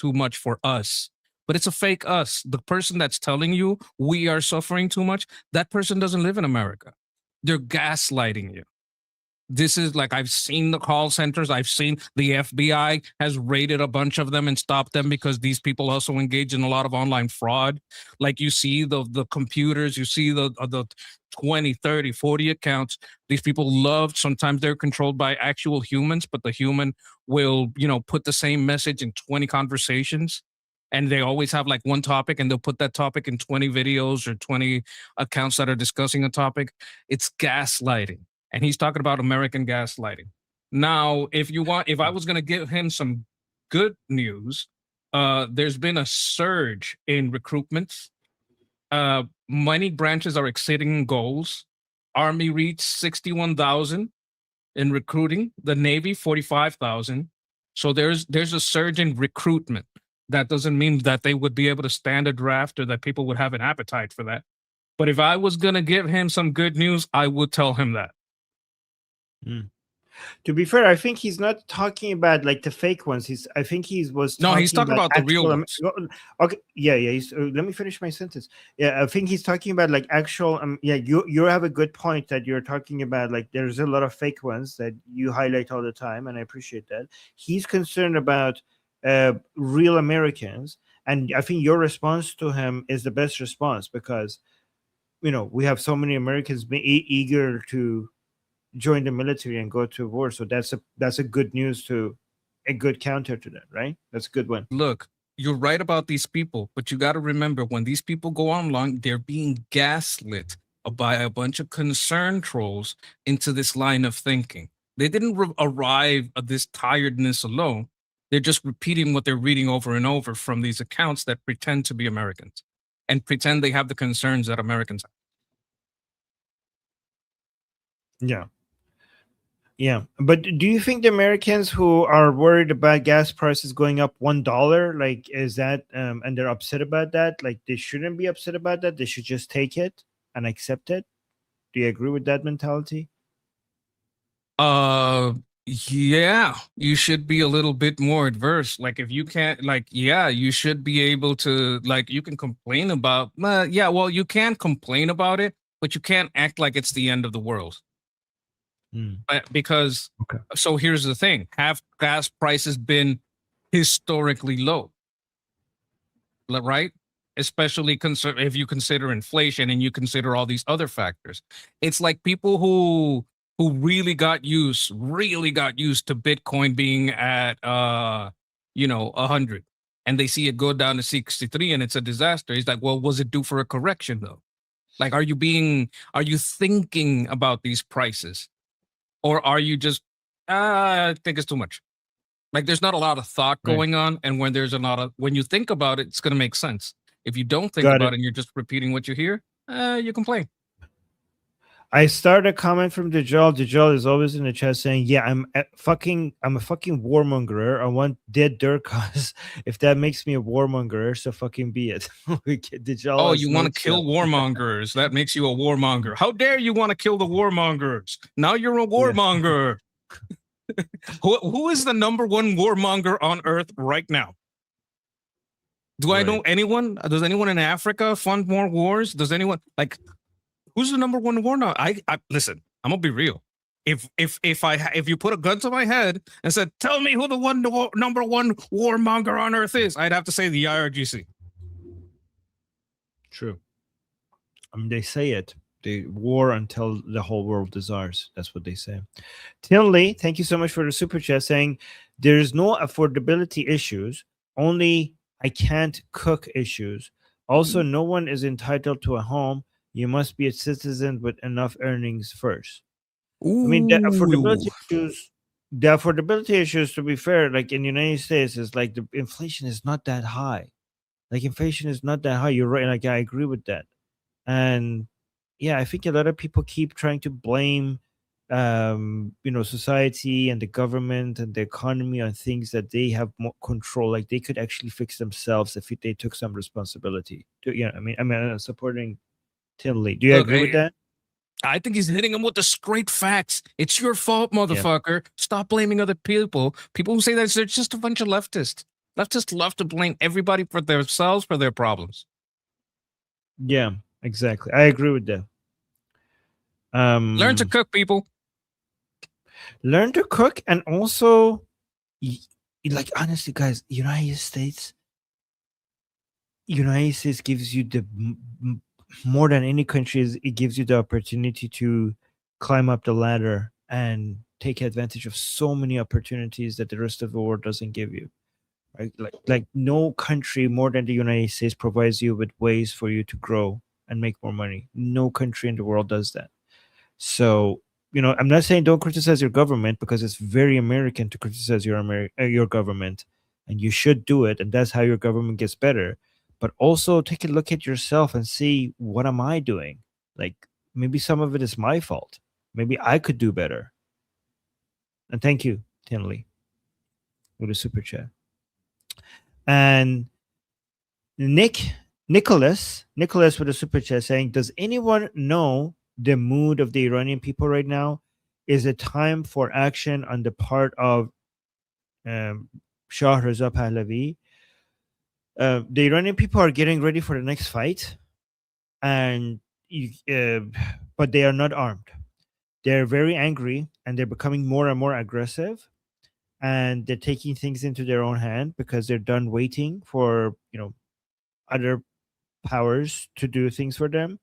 much for us. But it's a fake us. The person that's telling you we are suffering too much, that person doesn't live in America. They're gaslighting you. This is I've seen the call centers. I've seen the FBI has raided a bunch of them and stopped them because these people also engage in a lot of online fraud. Like you see the computers, you see the 20, 30, 40 accounts. These people love, sometimes they're controlled by actual humans, but the human will, put the same message in 20 conversations. And they always have one topic, and they'll put that topic in 20 videos or 20 accounts that are discussing a topic. It's gaslighting. And he's talking about American gaslighting. Now, if I was going to give him some good news, there's been a surge in recruitments. Many branches are exceeding goals. Army reached 61,000 in recruiting. The Navy, 45,000. So there's a surge in recruitment. That doesn't mean that they would be able to stand a draft or that people would have an appetite for that. But if I was going to give him some good news, I would tell him that. To be fair, I think he's not talking about like the fake ones. I think he was No, talking he's talking about the real ones. Okay, yeah. Let me finish my sentence. Yeah, I think he's talking about like actual. Yeah, you have a good point that you're talking about. Like, there's a lot of fake ones that you highlight all the time, and I appreciate that. He's concerned about real Americans, and I think your response to him is the best response because we have so many Americans eager to join the military and go to war. So that's a good news to a good counter to that, right? That's a good one. Look, you're right about these people, but you got to remember when these people go online, they're being gaslit by a bunch of concern trolls into this line of thinking. They didn't arrive at this tiredness alone. They're just repeating what they're reading over and over from these accounts that pretend to be Americans and pretend they have the concerns that Americans have. Yeah. Yeah. But do you think the Americans who are worried about gas prices going up $1, like, is that, and they're upset about that? Like, they shouldn't be upset about that. They should just take it and accept it. Do you agree with that mentality? Yeah, you should be a little bit more adverse. Like, if you can't, like, yeah, you should be able to, like, you can complain about, yeah, well, you can complain about it, but you can't act like it's the end of the world. Because, so here's the thing, have gas prices been historically low, right? Especially if you consider inflation and you consider all these other factors. It's like people who really got used to Bitcoin being at 100, and they see it go down to 63 and it's a disaster. It's like, well, was it due for a correction though? Like, are you thinking about these prices? Or are you just, I think it's too much. Like, there's not a lot of thought going on. And when when you think about it, it's going to make sense. If you don't think about it and you're just repeating what you hear, you complain. I started a comment from Dajjal. Dajjal is always in the chat saying, yeah, I'm a fucking warmonger. I want dead Durkas. If that makes me a warmonger, so fucking be it. Dajjal, you want to kill warmongers. That makes you a warmonger. How dare you want to kill the warmongers? Now you're a warmonger. Yeah. Who is the number one warmonger on Earth right now? I know anyone? Does anyone in Africa fund more wars? Does anyone, like, who's the number one war now? I listen, I'm gonna be real. If you put a gun to my head and said, tell me who the number one warmonger on Earth is, I'd have to say the IRGC. True. I mean, they say it. They war until the whole world is ours. That's what they say. Tinley, thank you so much for the super chat saying there's no affordability issues, only I can't cook issues. Also, no one is entitled to a home. You must be a citizen with enough earnings first. Ooh. I mean, the affordability issues, to be fair, like in the United States, is like the inflation is not that high. Like, inflation is not that high. You're right. Like, I agree with that. And yeah, I think a lot of people keep trying to blame, society and the government and the economy on things that they have more control. Like, they could actually fix themselves if they took some responsibility. I'm supporting Tinley. Do you agree with that? I think he's hitting him with the straight facts. It's your fault, motherfucker. Yeah. Stop blaming other people. People who say that they're just a bunch of leftists. Leftists love to blame everybody for themselves for their problems. Yeah, exactly. I agree with that. Learn to cook, people. Learn to cook, and also, like, honestly, guys, United States gives you the more than any country, it gives you the opportunity to climb up the ladder and take advantage of so many opportunities that the rest of the world doesn't give you. Right? Like no country more than the United States provides you with ways for you to grow and make more money. No country in the world does that. So, I'm not saying don't criticize your government, because it's very American to criticize your government, and you should do it, and that's how your government gets better. But also take a look at yourself and see, what am I doing? Like, maybe some of it is my fault. Maybe I could do better. And thank you, Tinley, with a super chat. And Nicholas with a super chat saying, does anyone know the mood of the Iranian people right now? is it time for action on the part of Shah Reza Pahlavi? The Iranian people are getting ready for the next fight, and but they are not armed. They're very angry, and they're becoming more and more aggressive, and they're taking things into their own hand because they're done waiting for other powers to do things for them.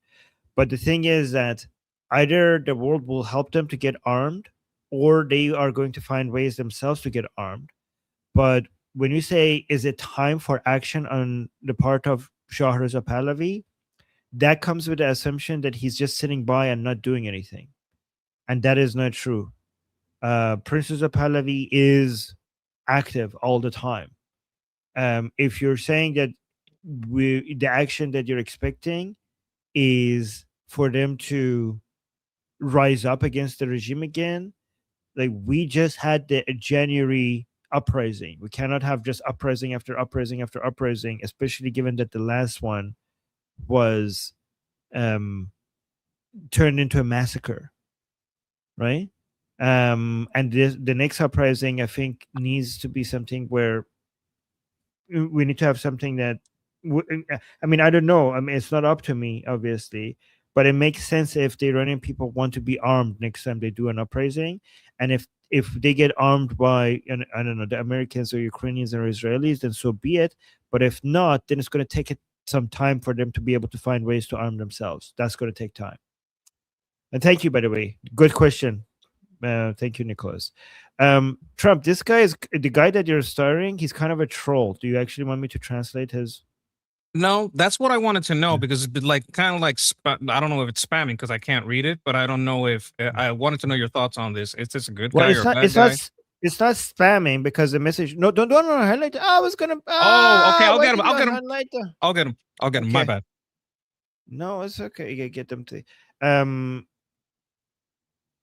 But the thing is that either the world will help them to get armed, or they are going to find ways themselves to get armed. But when you say, is it time for action on the part of Shah Reza Pahlavi, that comes with the assumption that he's just sitting by and not doing anything. And that is not true. Prince Reza Pahlavi is active all the time. If you're saying that the action that you're expecting is for them to rise up against the regime again, like we just had the January uprising. We cannot have just uprising after uprising after uprising, especially given that the last one was turned into a massacre, right? And the next uprising, I think, needs to be something where we need to have something that I mean, I don't know. I mean, it's not up to me, obviously, but it makes sense if the Iranian people want to be armed next time they do an uprising, and if they get armed by I don't know, the Americans or Ukrainians or Israelis, then so be it. But if not, then it's going to take some time for them to be able to find ways to arm themselves. That's going to take time. And thank you, by the way. Good question. Thank you, Nicholas. Trump, this guy is the guy that you're starring. He's kind of a troll. Do you actually want me to translate his? No, that's what I wanted to know, because it's like kind of like I don't know if it's spamming because I can't read it, but I don't know if I wanted to know your thoughts on this. Is this a good guy or a bad guy? It's not spamming because the message. No, don't highlight. I was gonna. Oh, okay. I'll get him. I'll get him. Okay. My bad. No, it's okay. You get them to.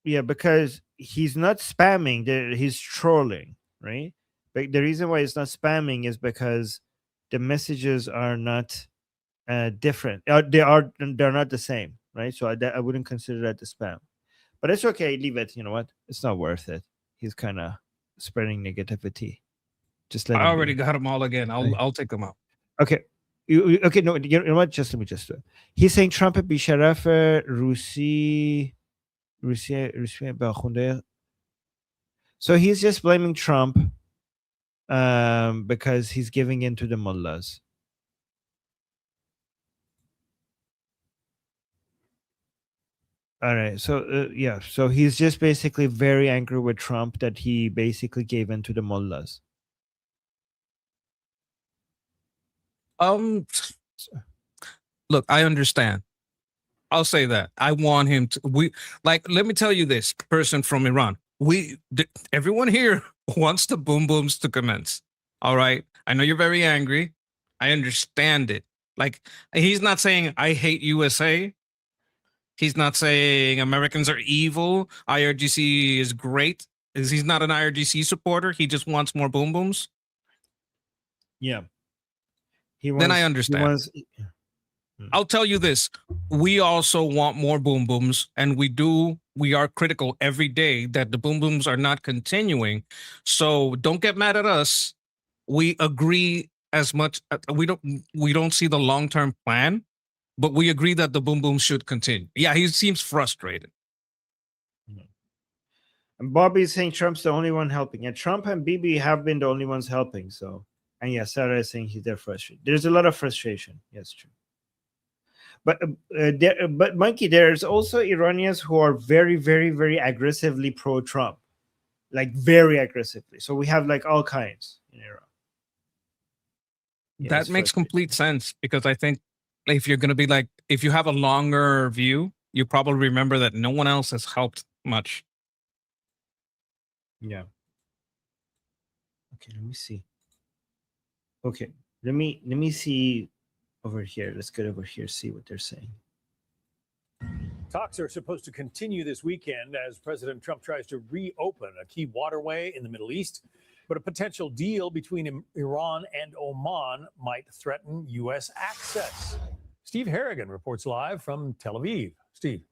Yeah, because he's not spamming. He's trolling, right? But the reason why it's not spamming is because the messages are not different. They're not the same, right? So I wouldn't consider that the spam. But it's okay. Leave it. You know what? It's not worth it. He's kind of spreading negativity. Just let. I already got them all again. I'll take them out. Okay. Okay. No. You know what? Just let me just do it. He's saying Trump بیشرف روسی باخونده. So he's just blaming Trump because he's giving in to the mullahs. All right. So yeah. So he's just basically very angry with Trump that he basically gave in to the mullahs. Look, I understand. I'll say that. I want him to. Let me tell you this, person from Iran. Everyone here wants the boom booms to commence. All right. I know you're very angry. I understand it. Like, he's not saying I hate USA. He's not saying Americans are evil. IRGC is great. He's not an IRGC supporter. He just wants more boom booms. Yeah. Then I understand. I'll tell you this. We also want more boom booms, and we are critical every day that the boom booms are not continuing. So don't get mad at us. We agree as much. We don't see the long-term plan, but we agree that the boom booms should continue. Yeah, he seems frustrated. And Bobby's saying Trump's the only one helping. And Trump and Bibi have been the only ones helping. So, and yeah, Sarah is saying they're frustrated. There's a lot of frustration. Yes, true. But Monkey, there's also Iranians who are very, very, very aggressively pro-Trump, like very aggressively. So we have like all kinds in Iran. Yeah, that makes complete sense, because I think if you're going to be like, if you have a longer view, you probably remember that no one else has helped much. Yeah. Okay, let me see. Okay, let me see. Over here, let's get over here, see what they're saying. Talks are supposed to continue this weekend as President Trump tries to reopen a key waterway in the Middle East. But a potential deal between Iran and Oman might threaten U.S. access. Steve Harrigan reports live from Tel Aviv. Steve.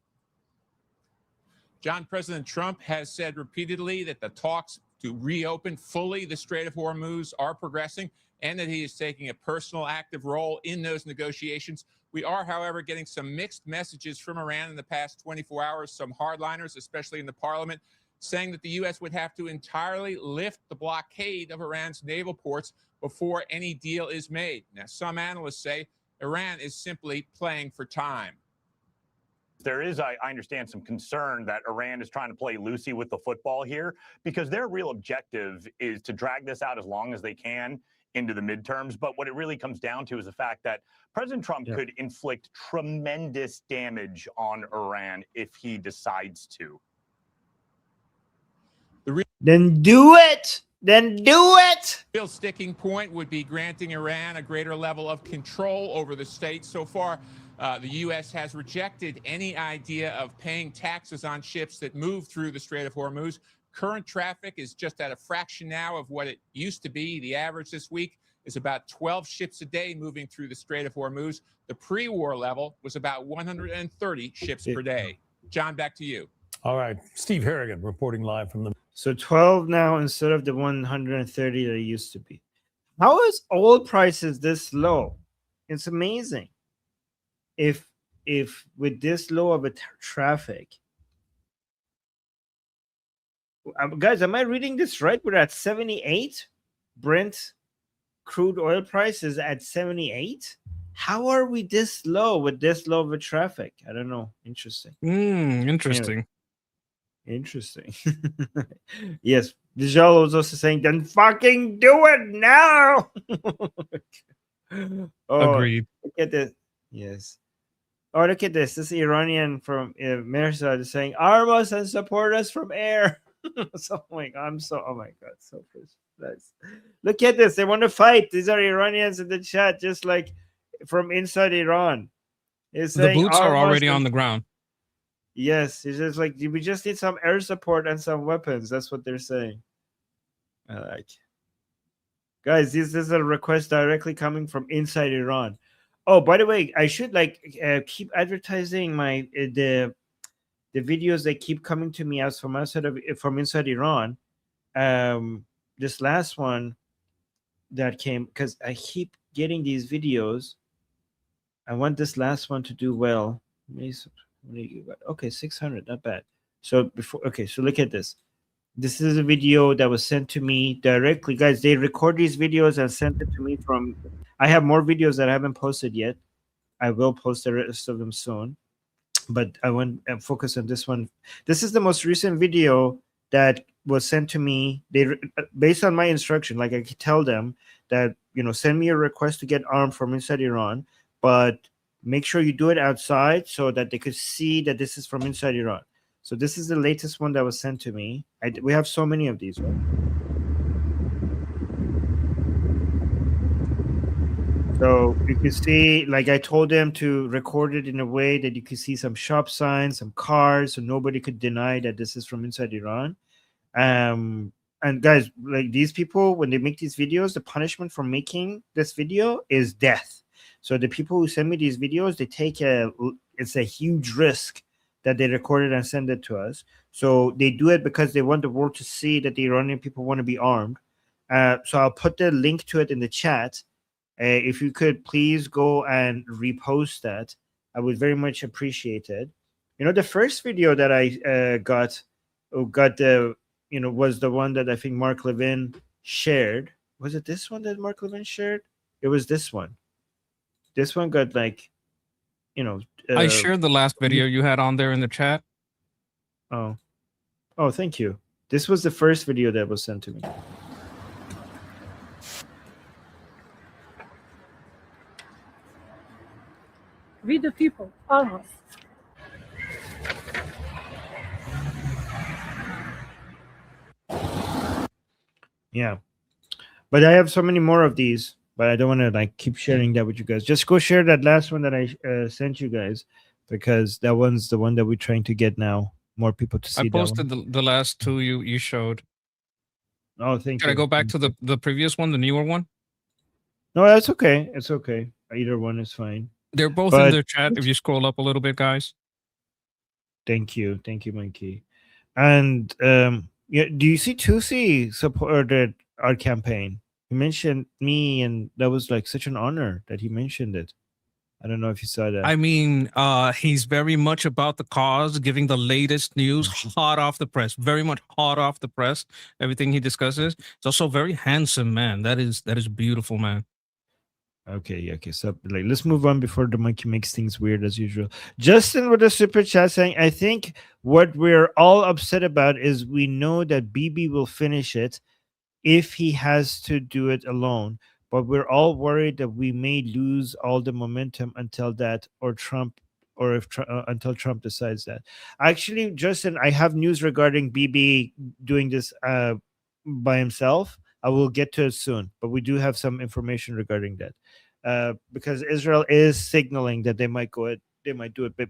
John, President Trump has said repeatedly that the talks to reopen fully the Strait of Hormuz are progressing and that he is taking a personal active role in those negotiations. We are, however, getting some mixed messages from Iran in the past 24 hours, some hardliners, especially in the parliament, saying that the U.S. would have to entirely lift the blockade of Iran's naval ports before any deal is made. Now, some analysts say Iran is simply playing for time. There is, I understand, some concern that Iran is trying to play loosey with the football here because their real objective is to drag this out as long as they can into the midterms. But what it really comes down to is the fact that President Trump could inflict tremendous damage on Iran if he decides to. Then do it. Then do it. Real sticking point would be granting Iran a greater level of control over the state. So far, the U.S. has rejected any idea of paying taxes on ships that move through the Strait of Hormuz. Current traffic is just at a fraction now of what it used to be. The average this week is about 12 ships a day moving through the Strait of Hormuz. The pre-war level was about 130 ships per day. John, back to you. All right. Steve Harrigan reporting live from the... So 12 now instead of the 130 that it used to be. How is oil prices this low? It's amazing. If with this low of a traffic, guys, am I reading this right? We're at 78. Brent crude oil prices at 78. How are we this low with this low of a traffic? I don't know. Interesting. Interesting. Anyway. Interesting. Yes, Vijay was also saying, then fucking do it now. Agreed. Look at this. Yes. Oh, look at this. This Iranian from Mirsad is saying, arm us and support us from air. So, oh my God, so nice. Look at this. They want to fight. These are Iranians in the chat, just like from inside Iran. It's The saying, boots are arm us already and- on the ground. Yes, it's just like we just need some air support and some weapons. That's what they're saying. I like, guys. This is a request directly coming from inside Iran. Oh, by the way, I should keep advertising my the videos that keep coming to me as from inside Iran. This last one that came because I keep getting these videos. I want this last one to do well. Okay, 600, not bad. So so look at this. This is a video that was sent to me directly, guys. They record these videos and sent it to me from. I have more videos that I haven't posted yet. I will post the rest of them soon, but I want to focus on this one. This is the most recent video that was sent to me. They based on my instruction, like I could tell them that send me a request to get armed from inside Iran, but make sure you do it outside so that they could see that this is from inside Iran. So this is the latest one that was sent to me. We have so many of these, right? So you can see, like I told them to record it in a way that you can see some shop signs, some cars, so nobody could deny that this is from inside Iran. And guys, like these people, when they make these videos, the punishment for making this video is death. So the people who send me these videos, they take it's a huge risk that they recorded and send it to us. So they do it because they want the world to see that the Iranian people want to be armed. So I'll put the link to it in the chat. If you could please go and repost that, I would very much appreciate it. The first video that I got was the one that I think Mark Levin shared. Was it this one that Mark Levin shared? It was this one. This one got I shared the last video you had on there in the chat. Oh, thank you. This was the first video that was sent to me. We the people, almost. Yeah, but I have so many more of these. But I don't want to keep sharing that with you guys. Just go share that last one that I sent you guys, because that one's the one that we're trying to get now more people to see. I posted the last two you showed. Oh, thank you. Can I go back to the previous one, the newer one? No, that's okay. It's okay. Either one is fine. They're both in their chat. If you scroll up a little bit, guys. Thank you, Mikey. And yeah, do you see Tusi supported our campaign? He mentioned me, and that was like such an honor that he mentioned it. I don't know if you saw that. I mean, he's very much about the cause, giving the latest news hot off the press, very much hot off the press. Everything he discusses. He's also very handsome, man. That is beautiful, man. Okay, okay. So let's move on before the monkey makes things weird as usual. Justin with a super chat saying, I think what we're all upset about is we know that BB will finish it if he has to do it alone. But we're all worried that we may lose all the momentum until that or Trump or if until Trump decides that. Actually, Justin, I have news regarding BB doing this by himself. I will get to it soon, but we do have some information regarding that because Israel is signaling that they might do it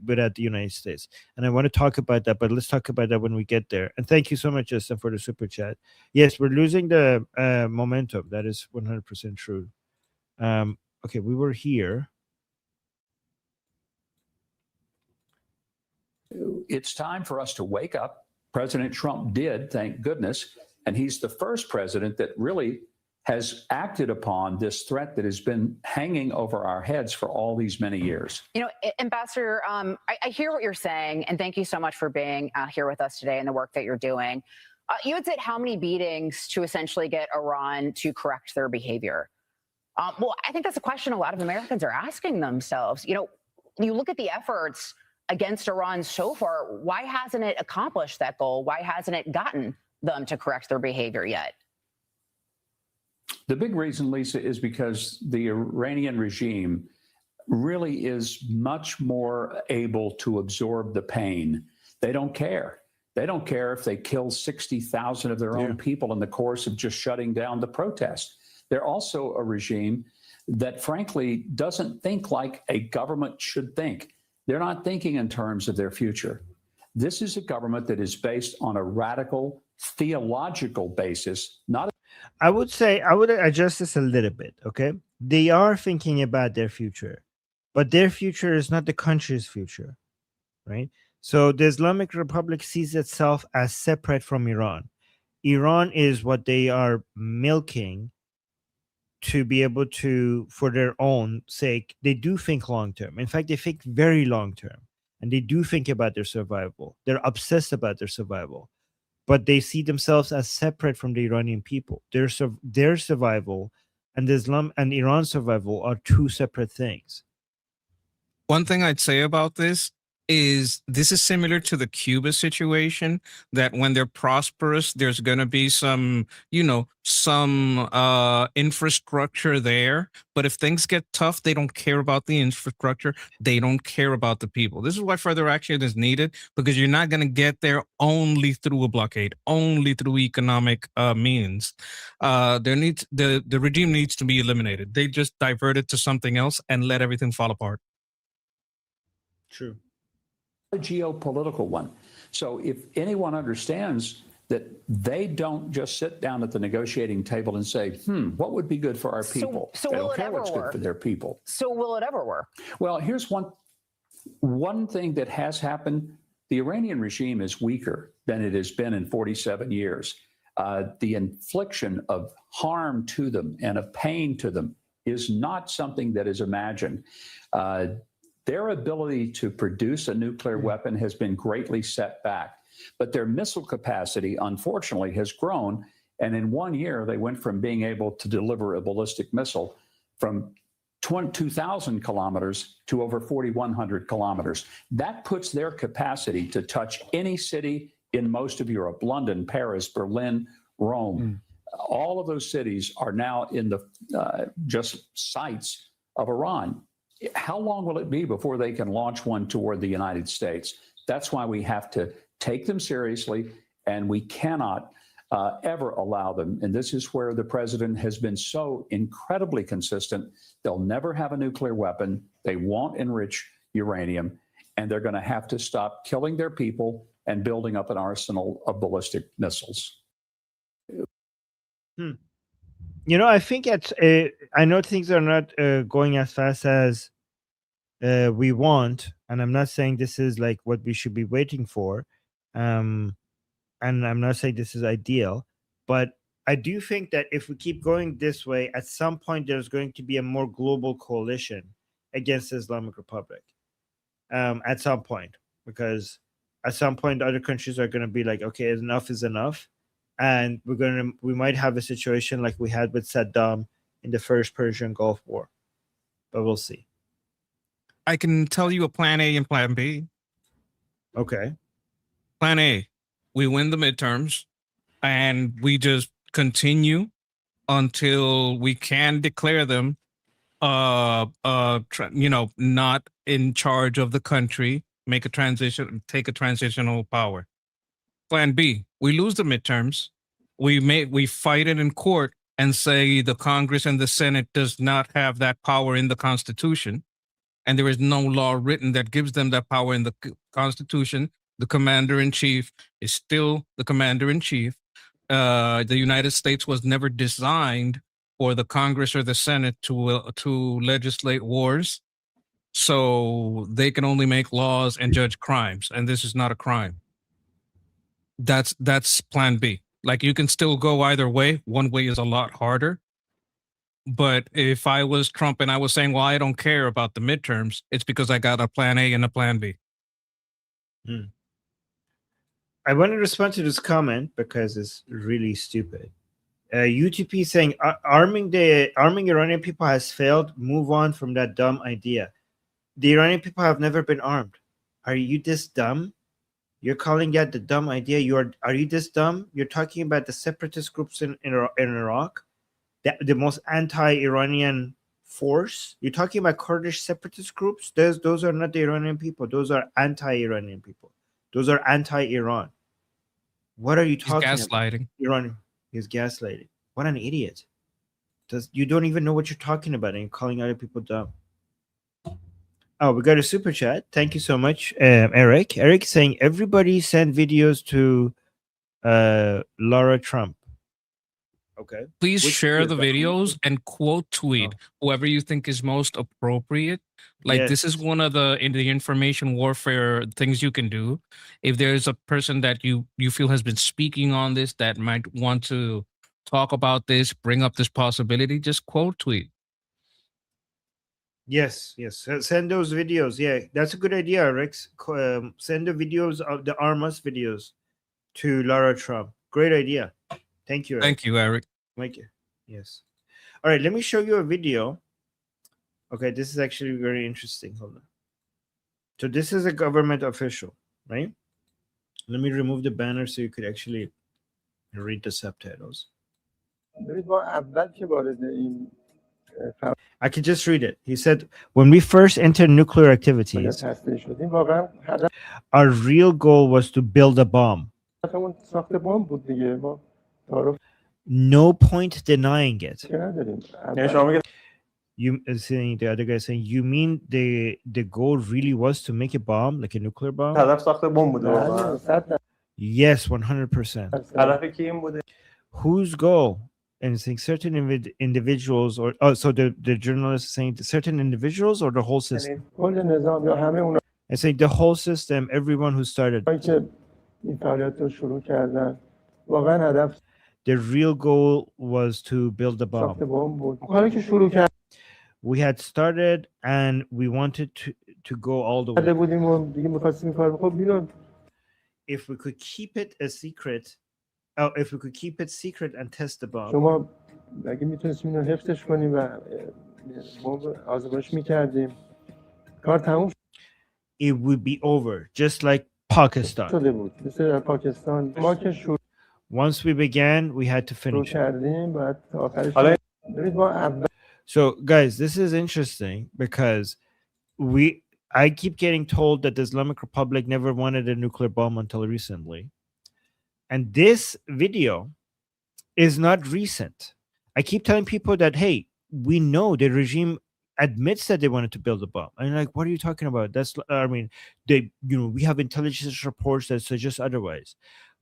without the United States. And I want to talk about that, but let's talk about that when we get there. And thank you so much, Justin, for the super chat. Yes, we're losing the momentum. That is 100% true. Okay, we were here. It's time for us to wake up. President Trump did, thank goodness. And he's the first president that really has acted upon this threat that has been hanging over our heads for all these many years. You know, Ambassador, I hear what you're saying, and thank you so much for being here with us today and the work that you're doing. You had said how many beatings to essentially get Iran to correct their behavior? Well, I think that's a question a lot of Americans are asking themselves. You know, you look at the efforts against Iran so far, why hasn't it accomplished that goal? Why hasn't it gotten them to correct their behavior yet? The big reason, Lisa, is because the Iranian regime really is much more able to absorb the pain. They don't care. They don't care if they kill 60,000 of their own people in the course of just shutting down the protest. They're also a regime that, frankly, doesn't think like a government should think. They're not thinking in terms of their future. This is a government that is based on a radical theological basis, not. I would say I would adjust this a little bit. Okay, they are thinking about their future, but their future is not the country's future, right? So the Islamic Republic sees itself as separate from Iran. Iran is what they are milking to be able to, for their own sake, they do think long term. In fact, they think very long term, and they do think about their survival. They're obsessed about their survival, but they see themselves as separate from the Iranian people. Their survival and Islam and Iran's survival are two separate things. One thing I'd say about this is similar to the Cuba situation, that when they're prosperous, there's going to be some infrastructure there. But if things get tough, they don't care about the infrastructure. They don't care about the people. This is why further action is needed, because you're not going to get there only through a blockade, only through economic means. The regime needs to be eliminated. They just divert it to something else and let everything fall apart. True. A geopolitical one. So if anyone understands that they don't just sit down at the negotiating table and say, what would be good for our people? So they will don't it care ever what's work? good for their people. So will it ever work? Well, here's one thing that has happened. The Iranian regime is weaker than it has been in 47 years. The infliction of harm to them and of pain to them is not something that is imagined. Their ability to produce a nuclear weapon has been greatly set back, but their missile capacity, unfortunately, has grown. And in 1 year, they went from being able to deliver a ballistic missile from 2,000 kilometers to over 4,100 kilometers. That puts their capacity to touch any city in most of Europe: London, Paris, Berlin, Rome. All of those cities are now in the just sights of Iran. How long will it be before they can launch one toward the United States? That's why we have to take them seriously, and we cannot ever allow them. And this is where the president has been so incredibly consistent. They'll never have a nuclear weapon. They won't enrich uranium, and they're going to have to stop killing their people and building up an arsenal of ballistic missiles. You know, I think I know things are not going as fast as we want, and I'm not saying this is like what we should be waiting for. and I'm not saying this is ideal, but I do think that if we keep going this way, at some point there's going to be a more global coalition against the Islamic Republic. At some point, because at some point other countries are going to be like, okay, enough is enough, and we might have a situation like we had with Saddam in the first Persian Gulf War, but we'll see. I can tell you a plan A and plan B. Okay. Plan A, we win the midterms and we just continue until we can declare them not in charge of the country, make a transition, take a transitional power. Plan B, we lose the midterms, we fight it in court and say the Congress and the Senate does not have that power in the Constitution, and there is no law written that gives them that power in the Constitution. The commander-in-chief is still the commander-in-chief. The United States was never designed for the Congress or the Senate to legislate wars. So they can only make laws and judge crimes, and this is not a crime. That's plan B. Like, you can still go either way. One way is a lot harder. But if I was Trump and I was saying, well, I don't care about the midterms, it's because I got a plan A and a plan B. I want to respond to this comment because it's really stupid. UTP saying arming Iranian people has failed. Move on from that dumb idea. The Iranian people have never been armed. Are you this dumb? You're calling that the dumb idea? Are you this dumb? You're talking about the separatist groups in Iraq, the most anti-Iranian force. You're talking about Kurdish separatist groups. Those are not the Iranian people. Those are anti-Iranian people. Those are anti-Iran. What are you talking about? Gaslighting. Iran is gaslighting. What an idiot. You don't even know what you're talking about and you're calling other people dumb. Oh, we got a super chat. Thank you so much, Eric. Eric saying everybody send videos to Laura Trump. Okay. Please share the videos and quote tweet whoever you think is most appropriate. Like, this is one of the information warfare things you can do. If there's a person that you feel has been speaking on this that might want to talk about this, bring up this possibility, just quote tweet. Yes. Send those videos. Yeah, that's a good idea, Rex. Send the videos of the Armas videos to Laura Trump. Great idea. Thank you, Eric. Thank you, Eric. Thank you. Yes. All right, let me show you a video. Okay, this is actually very interesting. Hold on. So this is a government official, right? Let me remove the banner so you could actually read the subtitles. I could just read it. He said, when we first entered nuclear activities, our real goal was to build a bomb. No point denying it. You saying the other guy saying, you mean the goal really was to make a bomb, like a nuclear bomb? Yes, 100%. Whose goal? And saying certain individuals, or so the journalist is saying certain individuals or the whole system? And saying the whole system, everyone who started. The real goal was to build a bomb. We had started and we wanted to go all the way. If we could keep it a secret, if we could keep it secret and test the bomb. It would be over, just like Pakistan. Once we began, we had to finish. So, guys, this is interesting because I keep getting told that the Islamic Republic never wanted a nuclear bomb until recently. And this video is not recent. I keep telling people that, hey, we know the regime admits that they wanted to build a bomb. I'm like, what are you talking about? We have intelligence reports that suggest otherwise.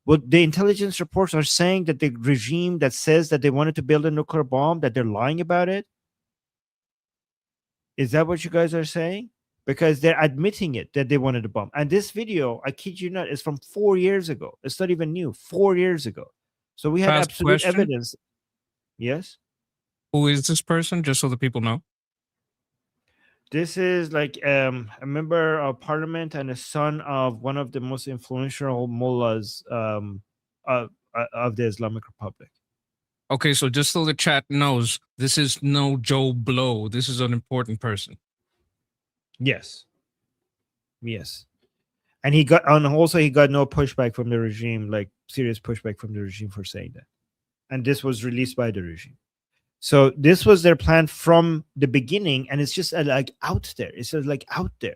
But the intelligence reports are saying that the regime that says that they wanted to build a nuclear bomb, that they're lying about it. Is that what you guys are saying? because they're admitting it that they wanted to bomb. And this video, I kid you not, is from 4 years ago. It's not even new. 4 years ago. So we had Fast absolute question. evidence. Yes. Who is this person? Just so the people know. This is like a member of parliament and a son of one of the most influential mullahs of the Islamic Republic. Okay, so just so the chat knows, this is no Joe Blow. This is an important person. Yes. Yes. And he got no pushback from the regime, like serious pushback from the regime for saying that. And this was released by the regime. So this was their plan from the beginning, and it's just like out there. It's just like out there.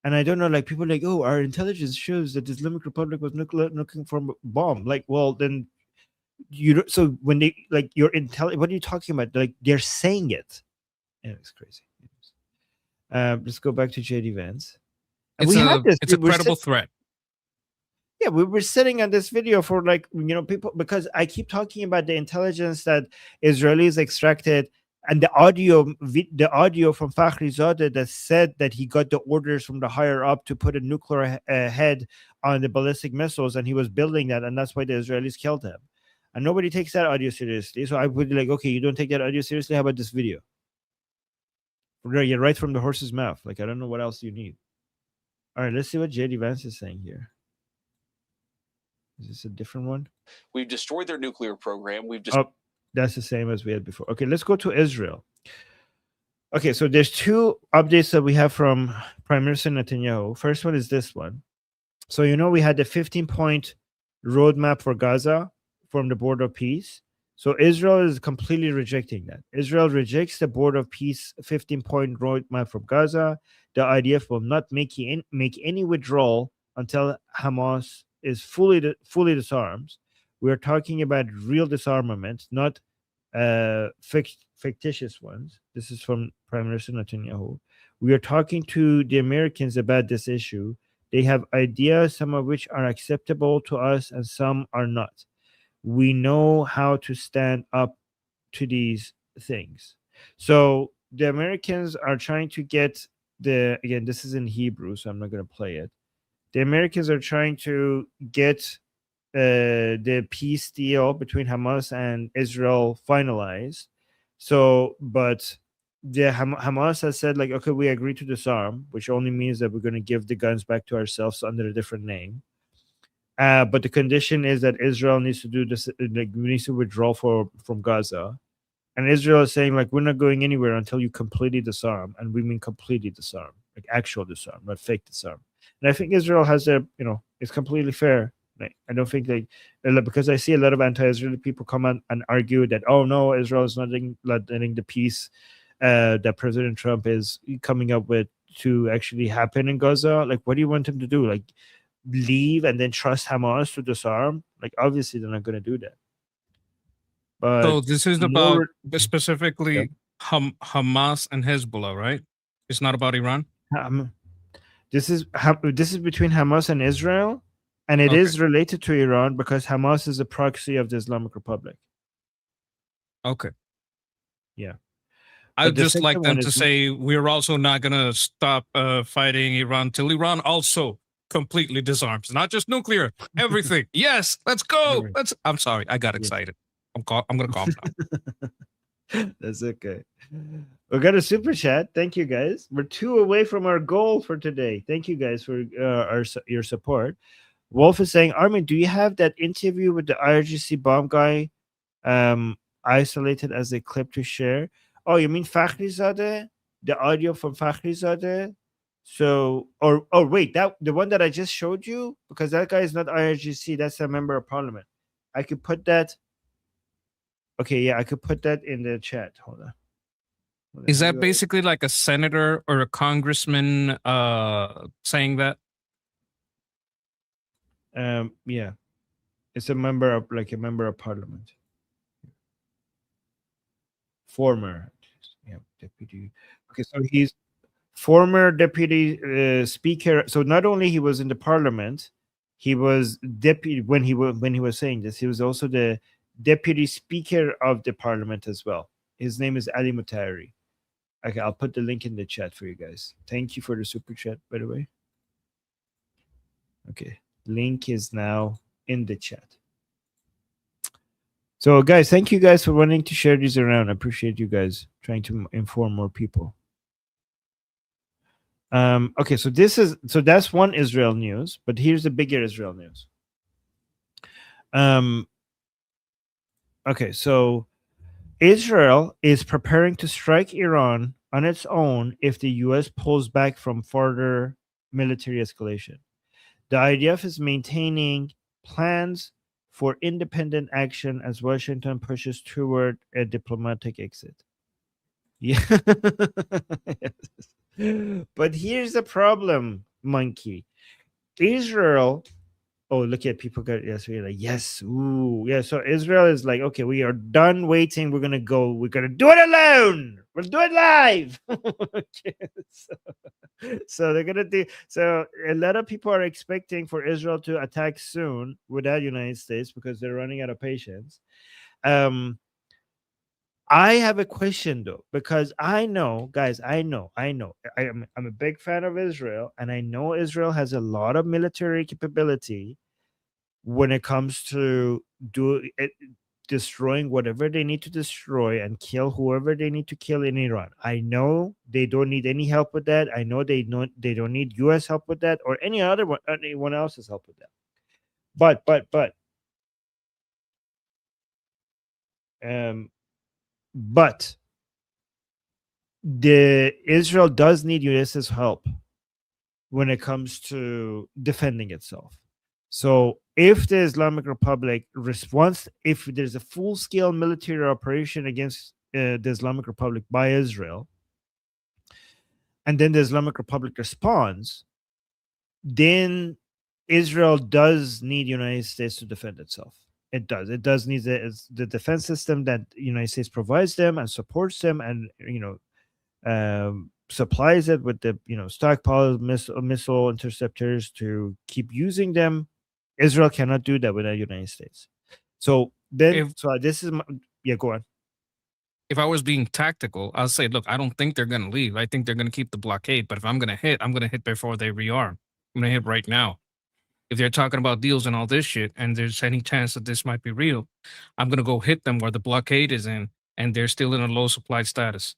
And I don't know, like people are like, oh, our intelligence shows that the Islamic Republic was looking for a bomb. Like, well, then so when they like your what are you talking about? Like they're saying it. Yeah, it's crazy. Let's go back to JD Vance. It's a credible threat. Yeah, we were sitting on this video for like, people, because I keep talking about the intelligence that Israelis extracted and the audio from Fakhrizadeh that said that he got the orders from the higher up to put a nuclear head on the ballistic missiles, and he was building that, and that's why the Israelis killed him. And nobody takes that audio seriously. So I would be like, okay, you don't take that audio seriously? How about this video? You're right from the horse's mouth. Like, I don't know what else you need. All right, let's see what JD Vance is saying here. Is this a different one? We've destroyed their nuclear program. That's the same as we had before. Okay, let's go to Israel. Okay, so there's two updates that we have from Prime Minister Netanyahu. First one is this one. So, we had the 15-point roadmap for Gaza from the Board of Peace. So Israel is completely rejecting that. Israel rejects the Board of Peace 15-point roadmap from Gaza. The IDF will not make any withdrawal until Hamas is fully disarmed. We're talking about real disarmament, not fictitious ones. This is from Prime Minister Netanyahu. We are talking to the Americans about this issue. They have ideas, some of which are acceptable to us and some are not. We know how to stand up to these things. So the Americans are trying to get again, this is in Hebrew, so I'm not going to play it. The Americans are trying to get the peace deal between Hamas and Israel finalized. So, but the Hamas has said, like, okay, we agree to disarm, which only means that we're going to give the guns back to ourselves under a different name. But the condition is that Israel needs to do this, needs to withdraw from Gaza. And Israel is saying, like, we're not going anywhere until you completely disarm. And we mean completely disarm, like actual disarm, not fake disarm. And I think Israel has it's completely fair. Like, I don't think because I see a lot of anti-Israeli people come on and argue that, oh no, Israel is not letting the peace that President Trump is coming up with to actually happen in Gaza. Like, what do you want him to do? Like, leave and then trust Hamas to disarm? Like, obviously they're not going to do that. But so this is about specifically Hamas and Hezbollah, right? It's not about Iran. This is between Hamas and Israel, and it is related to Iran because Hamas is a proxy of the Islamic Republic. Okay. Yeah. I'd just like them to say we're also not going to stop fighting Iran till Iran also completely disarms, not just nuclear, everything. Yes, let's go. I'm sorry, I got excited. I'm going to calm down. That's okay. We got a super chat. Thank you, guys. We're 2 away from our goal for today. Thank you, guys, for your support. Wolf is saying, Armin, do you have that interview with the IRGC bomb guy isolated as a clip to share? Oh, you mean Fakhrizadeh? The audio from Fakhrizadeh? So, wait, the one that I just showed you, because that guy is not IRGC, that's a member of parliament. I could put that. Okay, yeah, I could put that in the chat. Hold on. Is that basically like a senator or a congressman saying that? Yeah, it's a member of parliament. Former, deputy. Okay, so he's former deputy speaker. So not only he was in the parliament, he was deputy when he was saying this. He was also the deputy speaker of the parliament as well. His name is Ali Mutahari. Okay, I'll put the link in the chat for you guys. Thank you for the super chat, by the way. Okay, link is now in the chat. So, guys, thank you guys for wanting to share these around. I appreciate you guys trying to inform more people. Okay, so that's one Israel news, but here's the bigger Israel news. Okay, so Israel is preparing to strike Iran on its own if the U.S. pulls back from further military escalation. The IDF is maintaining plans for independent action as Washington pushes toward a diplomatic exit. Yeah. But here's the problem, Monkey. Israel. Oh, look at people got like yes, ooh, yeah. So Israel is like, okay, we are done waiting. We're gonna go. We're gonna do it alone. We'll do it live. Okay, so they're gonna do. So a lot of people are expecting for Israel to attack soon without United States because they're running out of patience. I have a question though, because I know, guys, I'm a big fan of Israel, and I know Israel has a lot of military capability when it comes to destroying whatever they need to destroy and kill whoever they need to kill in Iran. I know they don't need any help with that. I know they don't need US help with that or anyone else's help with that. But the Israel does need US's help when it comes to defending itself. So if the Islamic Republic if there's a full-scale military operation against the Islamic Republic by Israel, and then the Islamic Republic responds, then Israel does need United States to defend itself. It does. It does need the defense system that the United States provides them and supports them, and supplies it with the stockpile missile interceptors to keep using them. Israel cannot do that without the United States. So then, this is go on. If I was being tactical, I'll say, look, I don't think they're going to leave. I think they're going to keep the blockade. But if I'm going to hit, I'm going to hit before they rearm. I'm going to hit right now. If they're talking about deals and all this shit, and there's any chance that this might be real, I'm going to go hit them where the blockade is in, and they're still in a low supply status.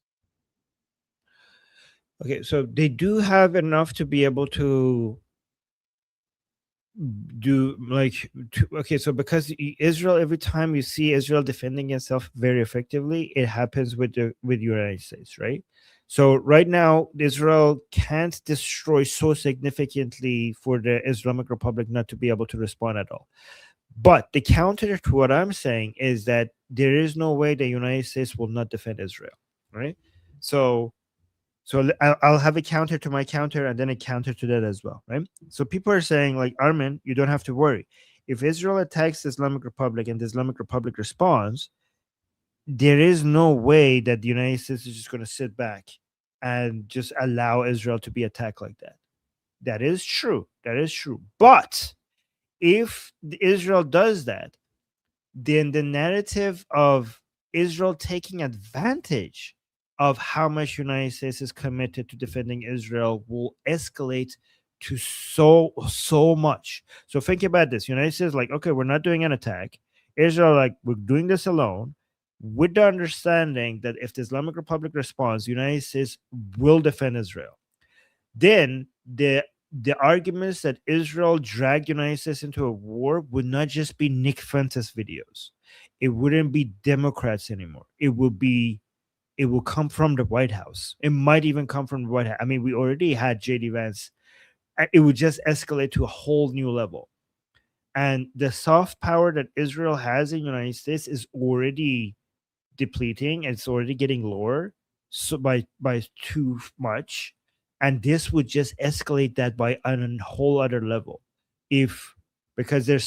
Okay, so they do have enough to be able to do so because Israel, every time you see Israel defending itself very effectively, it happens with United States, right? So right now Israel can't destroy so significantly for the Islamic Republic not to be able to respond at all. But the counter to what I'm saying is that there is no way the United States will not defend Israel, right? So I'll have a counter to my counter and then a counter to that as well, right? So people are saying, like, Armin, you don't have to worry. If Israel attacks the Islamic Republic and the Islamic Republic responds, there is no way that the United States is just going to sit back and just allow Israel to be attacked like that. That is true. That is true. But if Israel does that, then the narrative of Israel taking advantage of how much United States is committed to defending Israel will escalate to so much. So think about this. United States like, okay, we're not doing an attack. Israel like, we're doing this alone, with the understanding that if the Islamic Republic responds, the United States will defend Israel. Then the arguments that Israel dragged United States into a war would not just be Nick Fuentes videos. It wouldn't be Democrats anymore. It will come from the White House. It might even come from the White House. I mean, we already had J.D. Vance. It would just escalate to a whole new level. And the soft power that Israel has in the United States is already depleting. It's already getting lower, so by too much. And this would just escalate that by a whole other level. Because there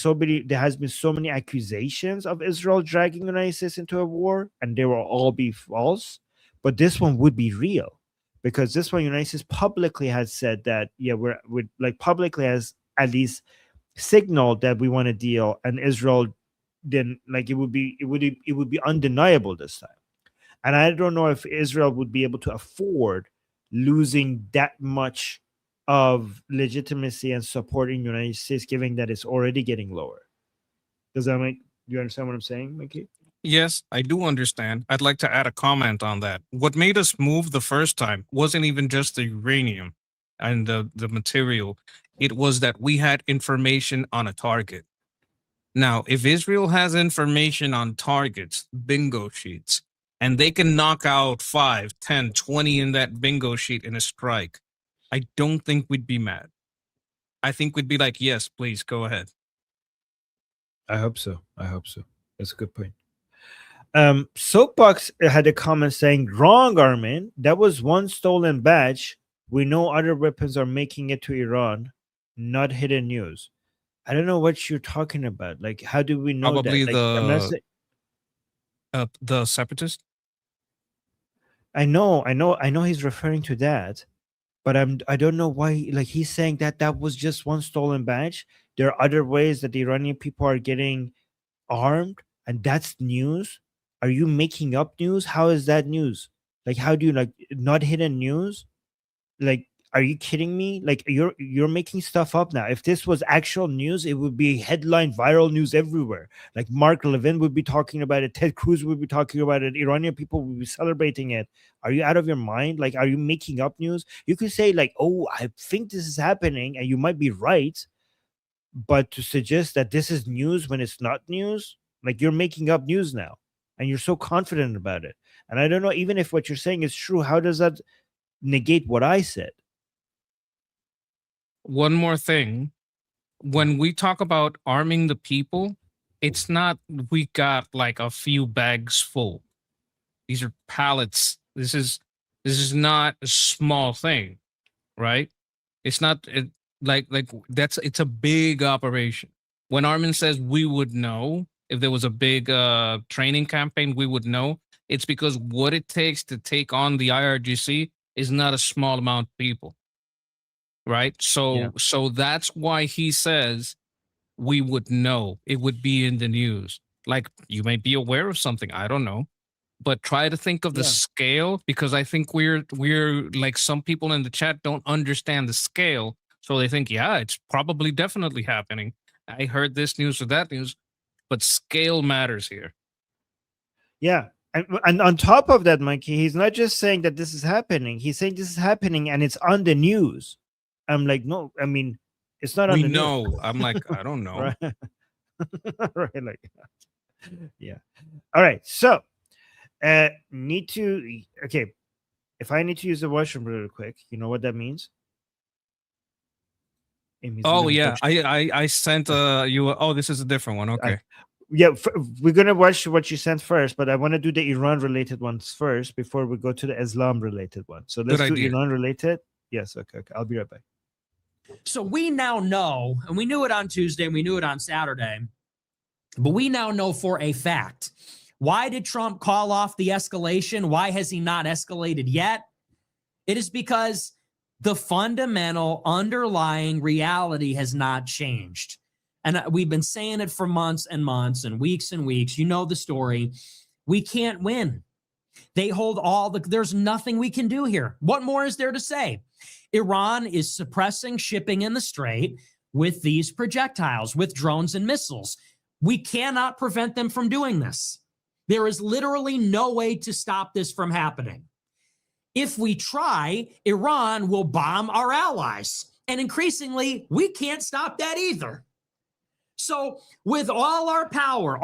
has been so many accusations of Israel dragging the United States into a war, and they will all be false. But this one would be real, because this one, United States publicly has said that, yeah, we're like publicly has at least signaled that we want a deal, and Israel then like it would be undeniable this time. And I don't know if Israel would be able to afford losing that much of legitimacy and support in the United States, given that it's already getting lower. Does that make you understand what I'm saying, Mickey? Yes, I do understand. I'd like to add a comment on that. What made us move the first time wasn't even just the uranium and the material. It was that we had information on a target. Now, if Israel has information on targets, bingo sheets, and they can knock out 5, 10, 20 in that bingo sheet in a strike, I don't think we'd be mad. I think we'd be like, yes, please go ahead. I hope so. That's a good point. Soapbox had a comment saying, wrong, Armin. That was one stolen batch. We know other weapons are making it to Iran, not hidden news. I don't know what you're talking about. Like, how do we know Probably that? Like, the separatist. I know he's referring to that, but I don't know why. Like, he's saying that was just one stolen batch. There are other ways that the Iranian people are getting armed, and that's news. Are you making up news? How is that news? Like, how do you like not hidden news? Like, are you kidding me? Like, you're making stuff up now. If this was actual news, it would be headline viral news everywhere. Like, Mark Levin would be talking about it, Ted Cruz would be talking about it, Iranian people would be celebrating it. Are you out of your mind? Like, are you making up news? You could say like, oh, I think this is happening, and you might be right, but to suggest that this is news when it's not news, like, you're making up news now, and you're so confident about it. And I don't know, even if what you're saying is true, how does that negate what I said? One more thing. When we talk about arming the people, it's not we got like a few bags full. These are pallets. This is not a small thing, right? It's not it's a big operation. When Armin says we would know if there was a big training campaign, we would know. It's because what it takes to take on the IRGC is not a small amount of people. Right. So that's why he says we would know. It would be in the news. Like, you may be aware of something. I don't know. But try to think of the scale, because I think we're like, some people in the chat don't understand the scale. So they think, yeah, it's probably definitely happening. I heard this news or that news, but scale matters here. Yeah. And on top of that, Mikey, he's not just saying that this is happening. He's saying this is happening and it's on the news. I'm like, no, I mean, it's not on the know. news. I'm like, I don't know. Right. Right, like, yeah. All right. So, if I need to use the washroom real quick, you know what that means? Oh yeah, I sent you. Oh, this is a different one. Okay. We're gonna watch what you sent first, but I want to do the Iran related ones first before we go to the Islam related one. So let's do Iran related. Yes. Okay. I'll be right back. So we now know, and we knew it on Tuesday and we knew it on Saturday, but we now know for a fact. Why did Trump call off the escalation? Why has he not escalated yet? It is because the fundamental underlying reality has not changed. And we've been saying it for months and months and weeks. You know the story. We can't win. They hold there's nothing we can do here. What more is there to say? Iran is suppressing shipping in the Strait with these projectiles, with drones and missiles. We cannot prevent them from doing this. There is literally no way to stop this from happening. If we try, Iran will bomb our allies. And increasingly, we can't stop that either. So with all our power,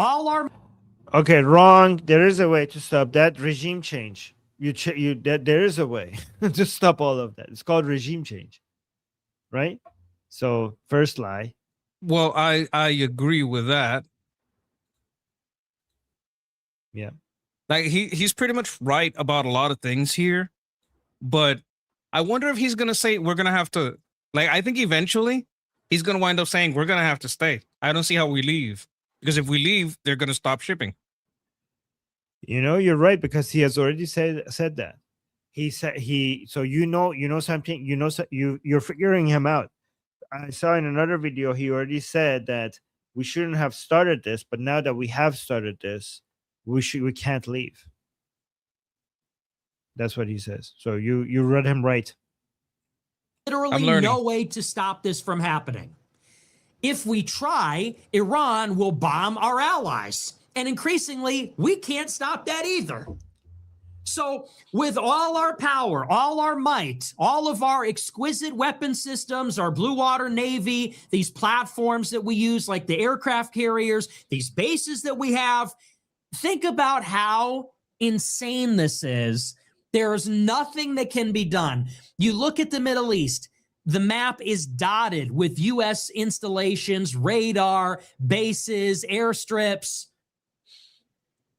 Okay, wrong. There is a way to stop that. Regime change. There is a way to stop all of that. It's called regime change, right? So first lie. Well, I agree with that. Yeah, like he's pretty much right about a lot of things here, but I wonder if he's gonna say we're gonna have to. Like, I think eventually he's gonna wind up saying we're gonna have to stay. I don't see how we leave, because if we leave, they're gonna stop shipping. You know, you're right, because he has already said that. He said so you know something, you're figuring him out. I saw in another video he already said that we shouldn't have started this, but now that we have started this, we can't leave. That's what he says. So you read him right. Literally no way to stop this from happening. If we try, Iran will bomb our allies. And increasingly, we can't stop that either. So with all our power, all our might, all of our exquisite weapon systems, our blue water navy, these platforms that we use like the aircraft carriers, these bases that we have, think about how insane this is. There is nothing that can be done. You look at the Middle East, the map is dotted with U.S. installations, radar, bases, airstrips,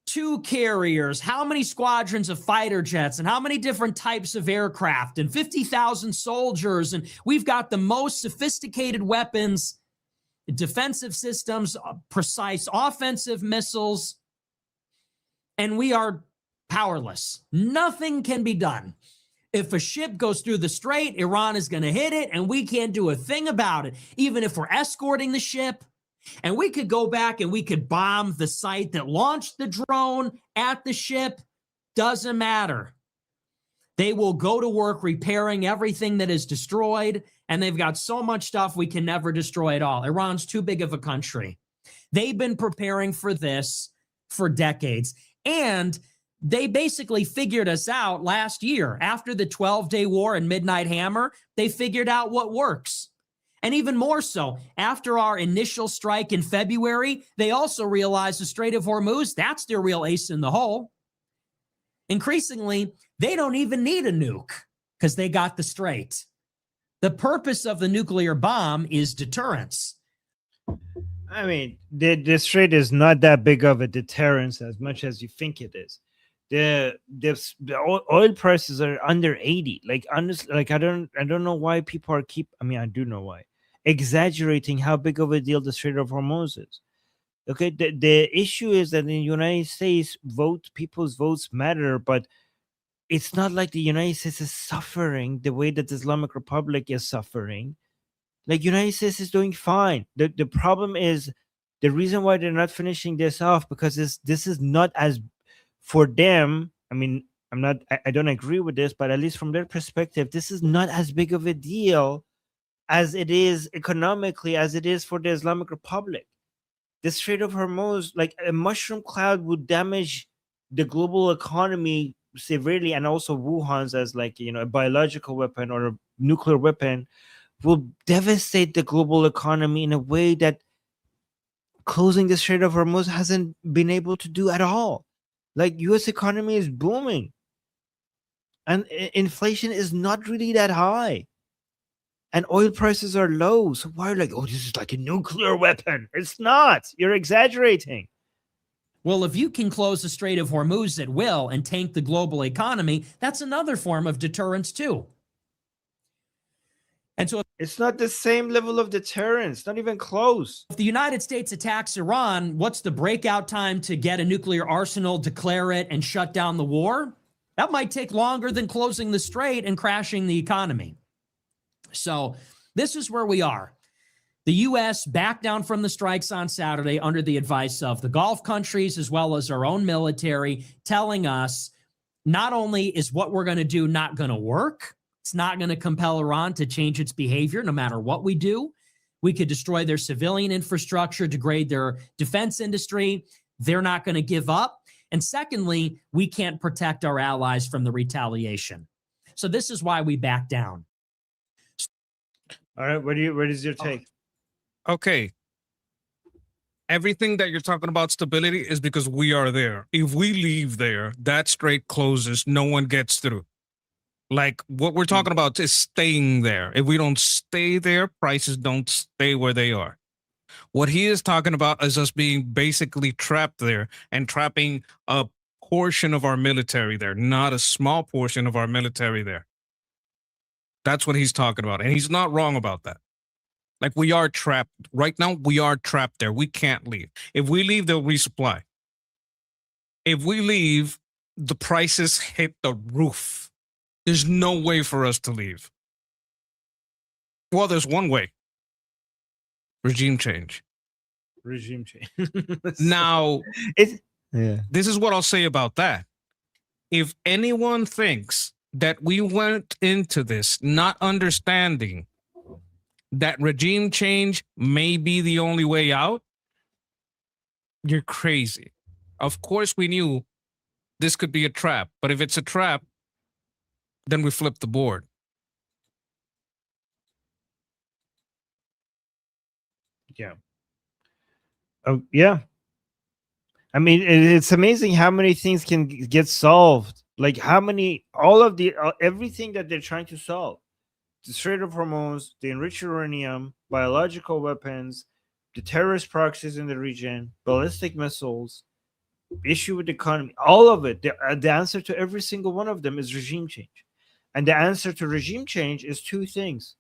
2 carriers, how many squadrons of fighter jets, and how many different types of aircraft, and 50,000 soldiers. And we've got the most sophisticated weapons, defensive systems, precise offensive missiles, and we are powerless. Nothing can be done. If a ship goes through the strait, Iran is going to hit it, and we can't do a thing about it, even if we're escorting the ship. And we could go back and we could bomb the site that launched the drone at the ship. Doesn't matter. They will go to work repairing everything that is destroyed, and they've got so much stuff we can never destroy it all. Iran's too big of a country. They've been preparing for this for decades, and they basically figured us out last year. After the 12-day war and Midnight Hammer, they figured out what works. And even more so, after our initial strike in February, they also realized the Strait of Hormuz, that's their real ace in the hole. Increasingly, they don't even need a nuke because they got the strait. The purpose of the nuclear bomb is deterrence. I mean, the strait is not that big of a deterrence as much as you think it is. The oil prices are under 80. Like honestly, like I don't know why people are I do know why, exaggerating how big of a deal the Strait of Hormuz is. Okay, the issue is that in the United States, people's votes matter, but it's not like the United States is suffering the way that the Islamic Republic is suffering. Like United States is doing fine. The problem is the reason why they're not finishing this off because this is not as for them. I mean, I don't agree with this, but at least from their perspective, this is not as big of a deal as it is economically as it is for the Islamic Republic. The Strait of Hormuz, like a mushroom cloud, would damage the global economy severely, and also Wuhan's as a biological weapon or a nuclear weapon will devastate the global economy in a way that closing the Strait of Hormuz hasn't been able to do at all. Like U.S. economy is booming, and inflation is not really that high, and oil prices are low. So why are this is like a nuclear weapon? It's not. You're exaggerating. Well, if you can close the Strait of Hormuz at will and tank the global economy, that's another form of deterrence too. And so it's not the same level of deterrence, not even close. If the United States attacks Iran, what's the breakout time to get a nuclear arsenal, declare it, and shut down the war? That might take longer than closing the strait and crashing the economy. So this is where we are. The U.S. backed down from the strikes on Saturday under the advice of the Gulf countries as well as our own military, telling us not only is what we're going to do not going to work, it's not going to compel Iran to change its behavior no matter what we do. We could destroy their civilian infrastructure, degrade their defense industry. They're not going to give up. And secondly, we can't protect our allies from the retaliation. So this is why we back down. All right, what is your take? Okay. Everything that you're talking about stability is because we are there. If we leave there, that strait closes, no one gets through. Like what we're talking about is staying there. If we don't stay there, prices don't stay where they are. What he is talking about is us being basically trapped there and trapping a portion of our military there, not a small portion of our military there. That's what he's talking about. And he's not wrong about that. Like we are trapped. Right now, we are trapped there. We can't leave. If we leave, they'll resupply. If we leave, the prices hit the roof. There's no way for us to leave. Well, there's one way. Regime change. Regime change. Now, this is what I'll say about that. If anyone thinks that we went into this not understanding that regime change may be the only way out, you're crazy. Of course, we knew this could be a trap, but if it's a trap, then we flip the board. Yeah. Oh, yeah. I mean, it's amazing how many things can get solved. Like how many, all of the, everything that they're trying to solve. The Strait of Hormuz, the enriched uranium, biological weapons, the terrorist proxies in the region, ballistic missiles, issue with the economy, all of it. The answer to every single one of them is regime change. And the answer to regime change is two things: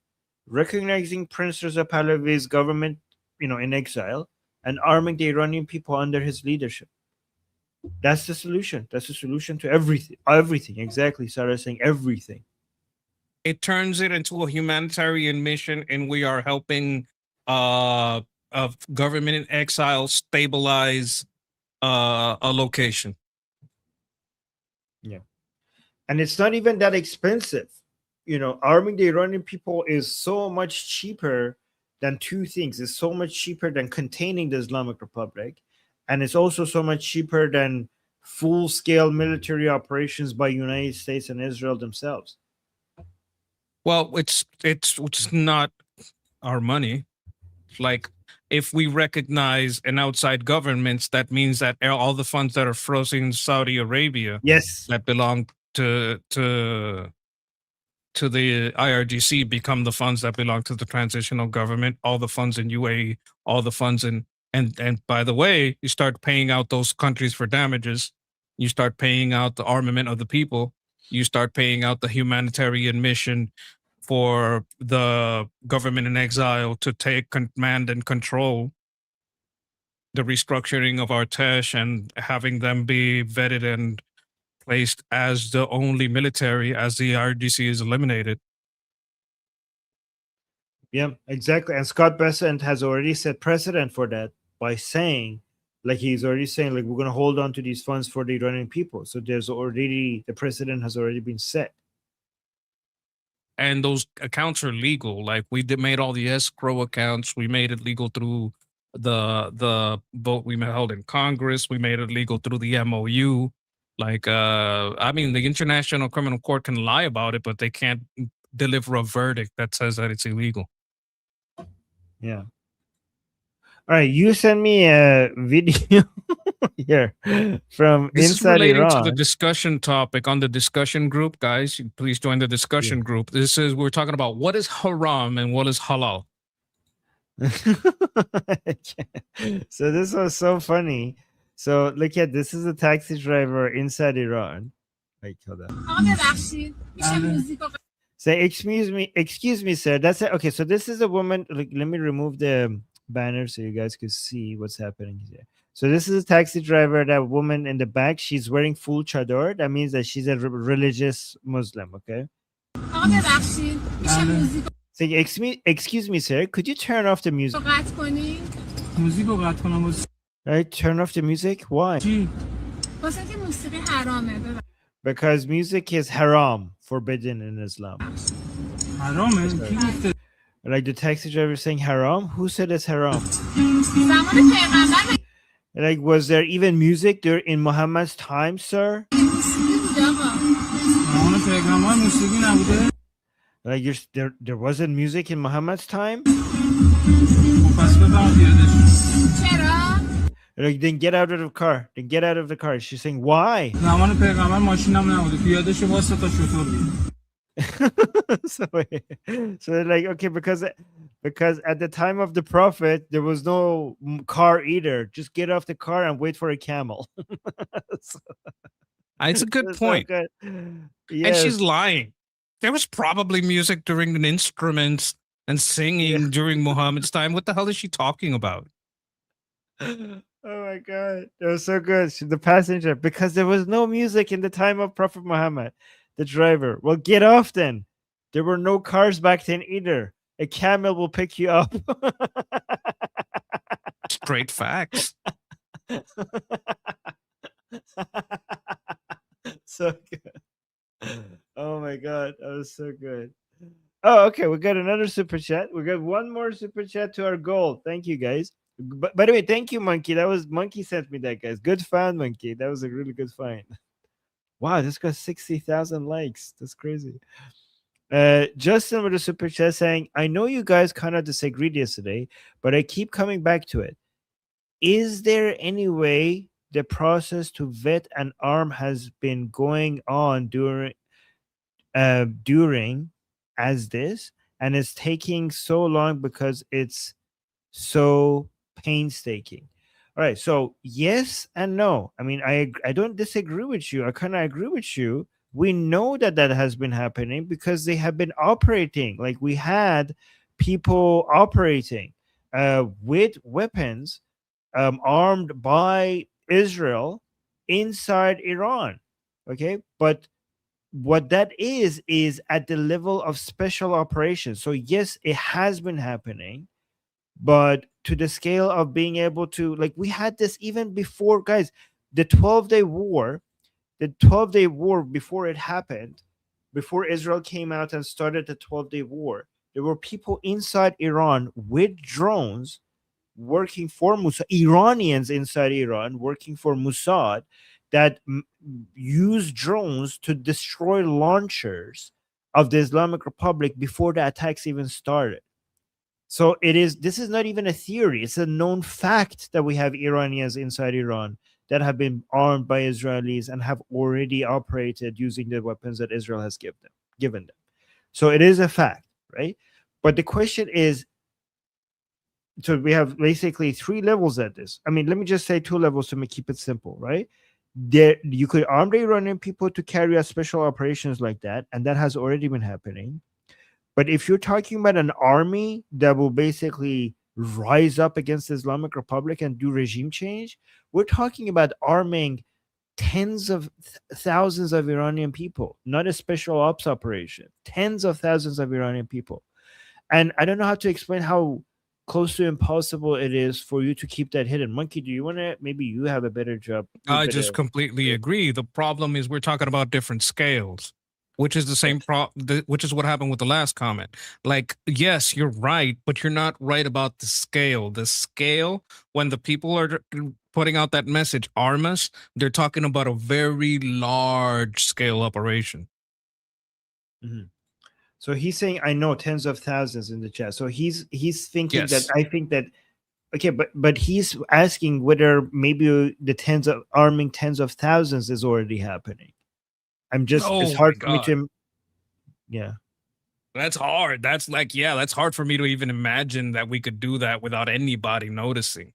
recognizing Prince Reza Pahlavi's government, in exile, and arming the Iranian people under his leadership. That's the solution. That's the solution to everything. Everything. Exactly. Sarah saying everything. It turns it into a humanitarian mission, and we are helping a government in exile stabilize a location. Yeah. And it's not even that expensive. Arming the Iranian people is so much cheaper than two things. It's so much cheaper than containing the Islamic Republic, and it's also so much cheaper than full-scale military operations by United States and Israel themselves. Well, it's not our money. Like, if we recognize an outside government, that means that all the funds that are frozen in Saudi Arabia, yes, that belong to the IRGC, become the funds that belong to the transitional government. All the funds in UAE, all the funds in, and by the way, you start paying out those countries for damages. You start paying out the armament of the people. You start paying out the humanitarian mission for the government in exile to take command and control the restructuring of Artesh and having them be vetted and placed as the only military as the IRGC is eliminated. Yeah, exactly. And Scott Bessent has already set precedent for that by saying, he's already saying, we're going to hold on to these funds for the Iranian people. So the precedent has already been set. And those accounts are legal. Like, we made all the escrow accounts. We made it legal through the vote we held in Congress. We made it legal through the MOU. I mean, the International Criminal Court can lie about it, but they can't deliver a verdict that says that it's illegal. Yeah. All right, you send me a video here from This inside is relating Iran. to the discussion topic on the discussion group, guys. Please join the discussion group. We're talking about what is haram and what is halal. So this was so funny. So look at this. Is a taxi driver inside Iran. Hold on. Say, excuse me, sir. That's it. Okay, so this is a woman. Let me remove the banner so you guys can see what's happening here. So this is a taxi driver. That woman in the back, she's wearing full chador. That means that she's a religious Muslim. Okay. Say, excuse me, sir. Could you turn off the music? Right, turn off the music. Why? Because music is haram, forbidden in Islam. Like the taxi driver saying haram? Who said it's haram? Like, was there even music there in Muhammad's time, sir? Like, there wasn't music in Muhammad's time? Like, then get out of the car. Then get out of the car. She's saying, why? so they're like, okay, because at the time of the prophet there was no car either. Just get off the car and wait for a camel. It's a good point. So yes. And she's lying. There was probably music during an instruments and singing during Muhammad's time. What the hell is she talking about? Oh my god, it was so good. The passenger, because there was no music in the time of Prophet Muhammad. The driver, well, get off then. There were no cars back then either. A camel will pick you up. Straight facts. So good. Oh my god, that was so good. Oh, okay. We got another super chat. We got one more super chat to our goal. Thank you, guys. But by the way, thank you, Monkey. That was Monkey sent me that, guys. Good find, Monkey. That was a really good find. Wow, this got 60,000 likes. That's crazy. Justin with a super chat saying, I know you guys kind of disagreed yesterday, but I keep coming back to it. Is there any way the process to vet an arm has been going on during as this, and it's taking so long because it's so painstaking? All right, so yes and no. I mean, I don't disagree with you. I kind of agree with you. We know that that has been happening because they have been operating. Like, we had people operating with weapons armed by Israel inside Iran. Okay, but what that is at the level of special operations. So yes, it has been happening, but to the scale of being able to, like, we had this even before, guys, the 12-day war, before it happened, before Israel came out and started the 12-day war, there were people inside Iran with drones working for Mossad, Iranians inside Iran working for Mossad, that use drones to destroy launchers of the Islamic Republic before the attacks even started. So this is not even a theory. It's a known fact that we have Iranians inside Iran that have been armed by Israelis and have already operated using the weapons that Israel has given them. So it is a fact, right? But the question is, so we have basically 3 levels at this. I mean, let me just say 2 levels to keep it simple, right? There, you could arm the Iranian people to carry out special operations like that, and that has already been happening. But if you're talking about an army that will basically rise up against the Islamic Republic and do regime change, we're talking about arming tens of thousands of Iranian people, not a special ops operation, tens of thousands of Iranian people. And I don't know how to explain how close to impossible it is for you to keep that hidden. Monkey, do you want to, maybe you have a better job? I just completely agree. The problem is we're talking about different scales, which is the same which is what happened with the last comment. Like, yes, you're right, but you're not right about the scale. The scale, when the people are putting out that message, arm us, they're talking about a very large scale operation. Mm-hmm. So he's saying, I know, tens of thousands in the chat. So he's thinking Yes. that I think that, okay, but he's asking whether maybe the arming tens of thousands is already happening. It's hard for me to, yeah. That's hard. That's like, yeah, that's hard for me to even imagine that we could do that without anybody noticing.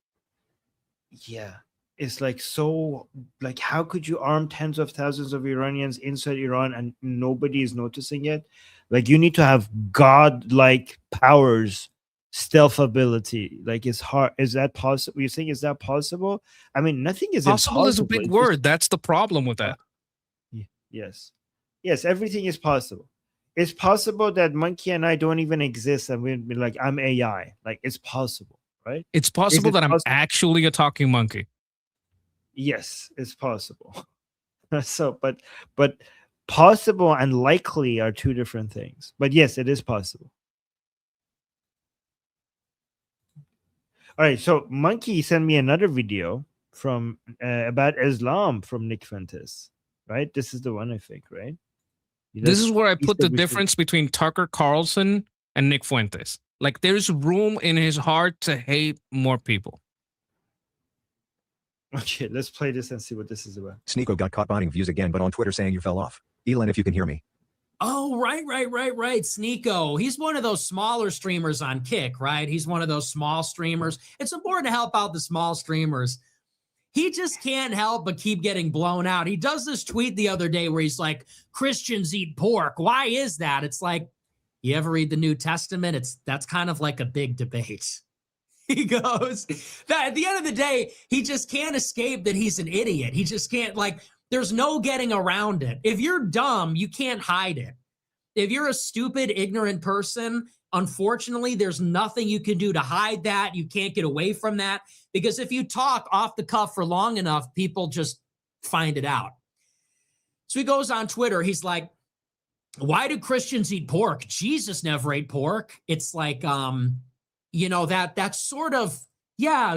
Yeah. It's like, so, like, how could you arm tens of thousands of Iranians inside Iran and nobody is noticing it? Like, you need to have godlike powers, stealth ability. Like, it's hard. Is that possible? You're saying, is that possible? I mean, nothing is Possible impossible. is a big word. That's the problem with that. Yes. Yes, everything is possible. It's possible that Monkey and I don't even exist and we'd be like, I'm AI. Like, it's possible, right? It's possible that I'm actually a talking monkey. Yes, it's possible. So, but possible and likely are 2 different things. But yes, it is possible. All right, so Monkey sent me another video from about Islam from Nick Fuentes, right? This is the one, I think, right? This is where I put the difference between Tucker Carlson and Nick Fuentes. Like, there's room in his heart to hate more people. Okay, let's play this and see what this is about. Sneeko got caught buying views again, but on Twitter saying you fell off. Elon, if you can hear me. Oh, right. Sneeko. He's one of those smaller streamers on Kick, right? He's one of those small streamers. It's important to help out the small streamers. He just can't help but keep getting blown out. He does this tweet the other day where he's like, Christians eat pork. Why is that? It's like, you ever read the New Testament? That's kind of like a big debate. He goes, that at the end of the day, he just can't escape that he's an idiot. He just can't, like, there's no getting around it. If you're dumb, you can't hide it. If you're a stupid, ignorant person, unfortunately, there's nothing you can do to hide that. You can't get away from that, because if you talk off the cuff for long enough, people just find it out. So he goes on Twitter. He's like, why do Christians eat pork? Jesus never ate pork. It's like, that's sort of,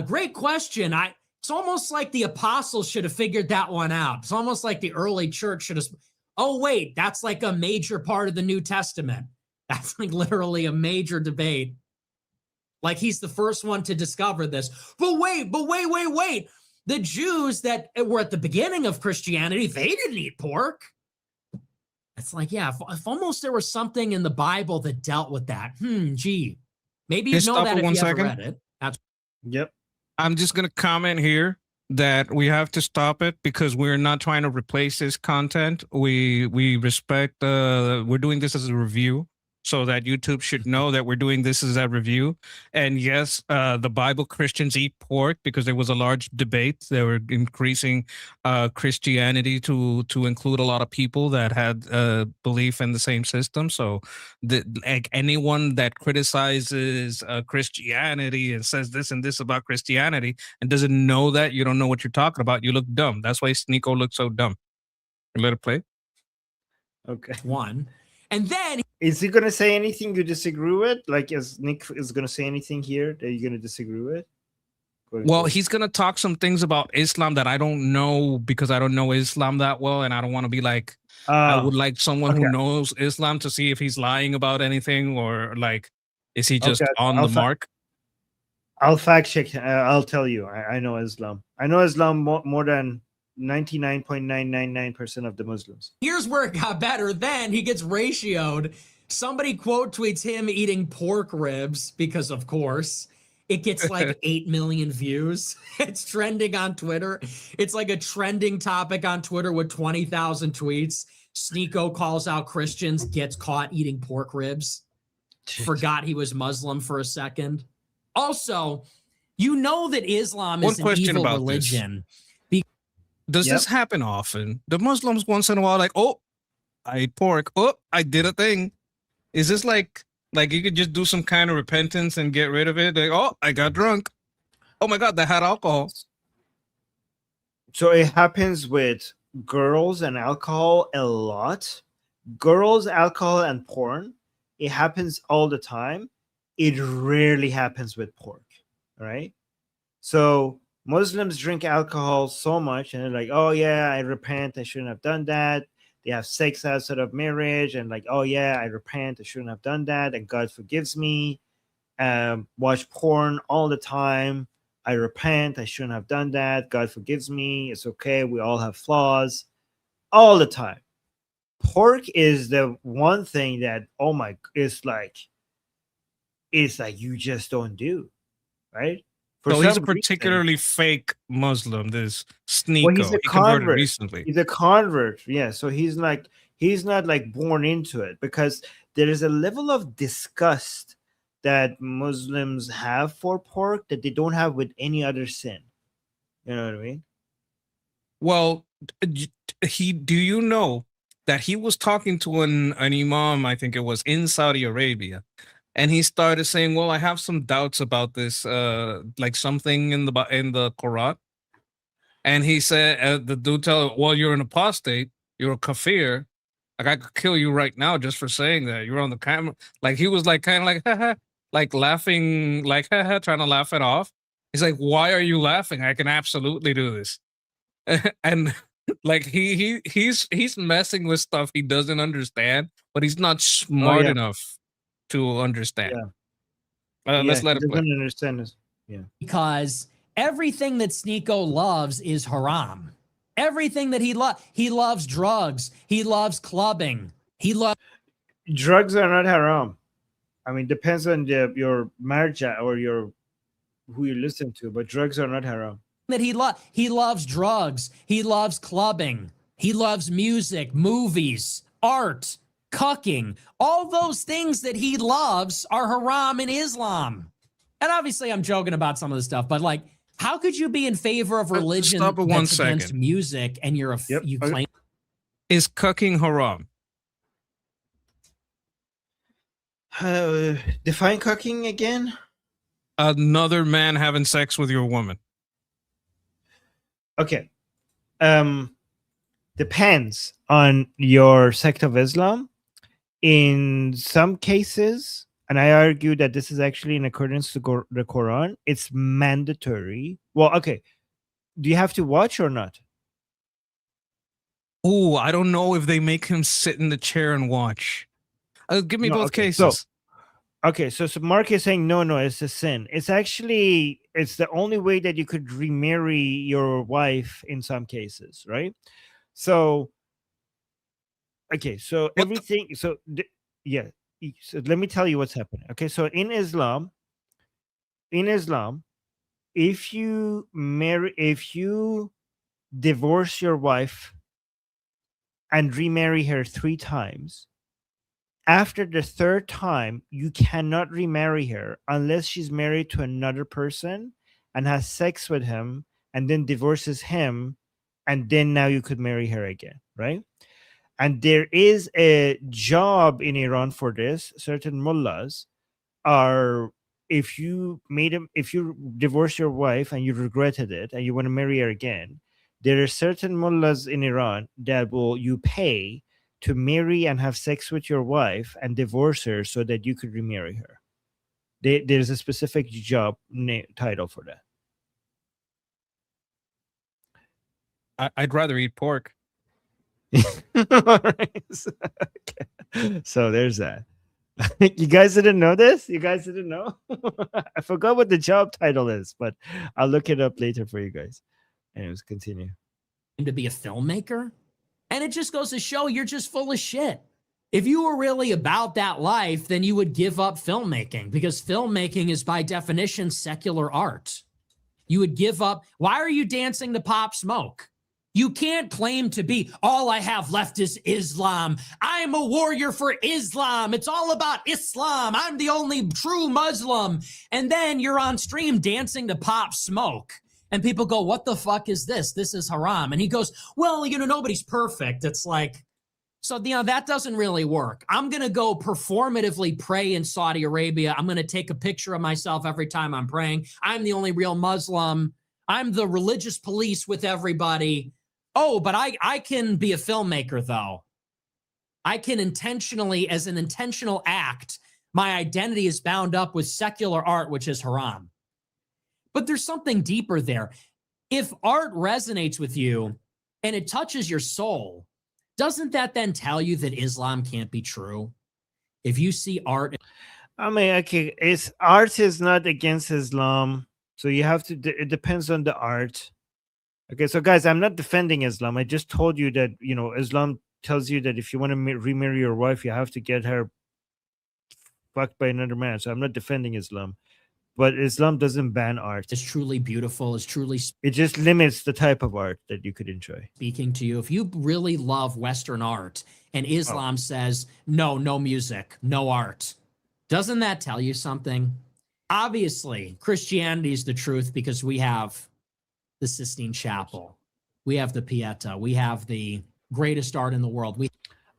great question. It's almost like the apostles should have figured that one out. It's almost like the early church should have, oh, wait, that's like a major part of the New Testament. That's like literally a major debate. Like he's the first one to discover this. But wait. The Jews that were at the beginning of Christianity, they didn't eat pork. It's like, if almost there was something in the Bible that dealt with that. Maybe you know that if you ever read it. Yep. I'm just going to comment here that we have to stop it because we're not trying to replace this content. We respect, we're doing this as a review so that YouTube should know that we're doing this as a review. And yes, the Bible Christians eat pork because there was a large debate. They were increasing Christianity to include a lot of people that had belief in the same system. So like anyone that criticizes Christianity and says this and this about Christianity and doesn't know that, you don't know what you're talking about, you look dumb. That's why Sneeko looks so dumb. Let it play. Okay. One. And then is he gonna say anything you disagree with? Like, is Nick is gonna say anything here that you're gonna disagree with? Well, he's gonna talk some things about Islam that I don't know because I don't know Islam that well, and I don't want to be like. I would like someone who knows Islam to see if he's lying about anything or like, is he just on the mark? I'll fact check. I'll tell you. I know Islam. I know Islam more than 99.999% of the Muslims. Here's where it got better. Then he gets ratioed. Somebody quote tweets him eating pork ribs because, of course, it gets like 8 million views. It's trending on Twitter. It's like a trending topic on Twitter with 20,000 tweets. Sneeko calls out Christians, gets caught eating pork ribs. Forgot he was Muslim for a second. Also, you know that Islam is an evil religion. Does this happen often? The Muslims once in a while like, oh, I ate pork. Oh, I did a thing. Is this like you could just do some kind of repentance and get rid of it? Like, oh, I got drunk. Oh my God, that had alcohol. So it happens with girls and alcohol a lot. Girls, alcohol, and porn. It happens all the time. It rarely happens with pork, right? So Muslims drink alcohol so much and they're like, oh yeah, I repent, I shouldn't have done that. They have sex outside of marriage and like, oh yeah, I repent, I shouldn't have done that, and God forgives me. Watch porn all the time. I repent, I shouldn't have done that. God forgives me. It's okay. We all have flaws. All the time. Pork is the one thing that, oh my, it's like you just don't do, right? So he's a particularly fake Muslim. This Sneeko. Well, he's a converted convert recently. He's a convert. Yeah. So he's not like born into it because there is a level of disgust that Muslims have for pork that they don't have with any other sin. You know what I mean? Well, do you know that he was talking to an imam, I think it was in Saudi Arabia, and he started saying, well, I have some doubts about this, like something in the Quran. And he said, the dude told him, well, you're an apostate, you're a kafir. Like, I could kill you right now just for saying that. You're on the camera. Like, he was like, kind of like, haha, like laughing, like, haha, trying to laugh it off. He's like, why are you laughing? I can absolutely do this. And like, he's messing with stuff he doesn't understand, but he's not smart enough to understand. Let's let it play. Understand this. Yeah. Because everything that Sneeko loves is haram. Everything that he loves drugs. He loves clubbing. He loves drugs are not haram. I mean, depends on your marriage or who you listen to, but drugs are not haram. That he loves drugs. He loves clubbing. He loves music, movies, art, cucking. All those things that he loves are haram in Islam. And obviously I'm joking about some of the stuff, but like, how could you be in favor of religion that's against music and you claim? Is cucking haram? Define cucking again? Another man having sex with your woman. Okay. depends on your sect of Islam. In some cases, and I argue that this is actually in accordance to the Quran, it's mandatory. Well, okay. Do you have to watch or not? Oh, I don't know if they make him sit in the chair and watch. Give me No, both okay, cases. So Mark is saying no, it's a sin. It's the only way that you could remarry your wife in some cases, right? So, okay, so everything. So yeah. So let me tell you what's happening. Okay, so in Islam, if you divorce your wife and remarry her 3 times, after the 3rd time, you cannot remarry her unless she's married to another person and has sex with him and then divorces him, and then now you could marry her again, right? And there is a job in Iran for this. Certain mullahs are, if you divorce your wife and you regretted it and you want to marry her again, there are certain mullahs in Iran that you pay to marry and have sex with your wife and divorce her so that you could remarry her. There's a specific job title for that. I'd rather eat pork. So there's that. You guys didn't know this? You guys didn't know? I forgot what the job title is, but I'll look it up later for you guys. Anyways, continue. To be a filmmaker? And it just goes to show you're just full of shit. If you were really about that life, then you would give up filmmaking, because filmmaking is by definition secular art. You would give up. Why are you dancing to Pop Smoke? You can't claim to be, all I have left is Islam. I'm a warrior for Islam. It's all about Islam. I'm the only true Muslim. And then you're on stream dancing to Pop Smoke. And people go, what the fuck is this? This is haram. And he goes, well, nobody's perfect. It's like, so, that doesn't really work. I'm going to go performatively pray in Saudi Arabia. I'm going to take a picture of myself every time I'm praying. I'm the only real Muslim. I'm the religious police with everybody. Oh, but I can be a filmmaker, though. I can intentionally, as an intentional act, my identity is bound up with secular art, which is haram. But there's something deeper there. If art resonates with you and it touches your soul, doesn't that then tell you that Islam can't be true? If you see art... I mean, okay, art is not against Islam. So you have to, it depends on the art. Okay, so guys, I'm not defending Islam. I just told you that, Islam tells you that if you want to remarry your wife, you have to get her fucked by another man. So I'm not defending Islam. But Islam doesn't ban art. It's truly beautiful. It's truly... It just limits the type of art that you could enjoy. Speaking to you, if you really love Western art and Islam says, no music, no art, doesn't that tell you something? Obviously, Christianity is the truth because we have the Sistine Chapel. We have the Pieta. We have the greatest art in the world.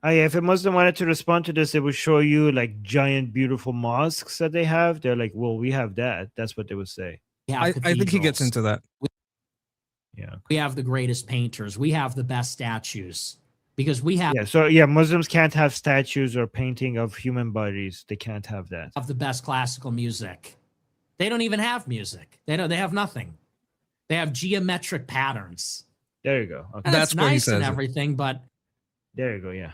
If a Muslim wanted to respond to this, it would show you like giant, beautiful mosques that they have. They're like, well, we have that. That's what they would say. I think he gets into that. Yeah. We have the greatest painters. We have the best statues because we have... Yeah, so Muslims can't have statues or painting of human bodies. They can't have that. Of the best classical music. They don't even have music. They have nothing. They have geometric patterns. There you go. Okay. And that's nice and everything, but... There you go, yeah.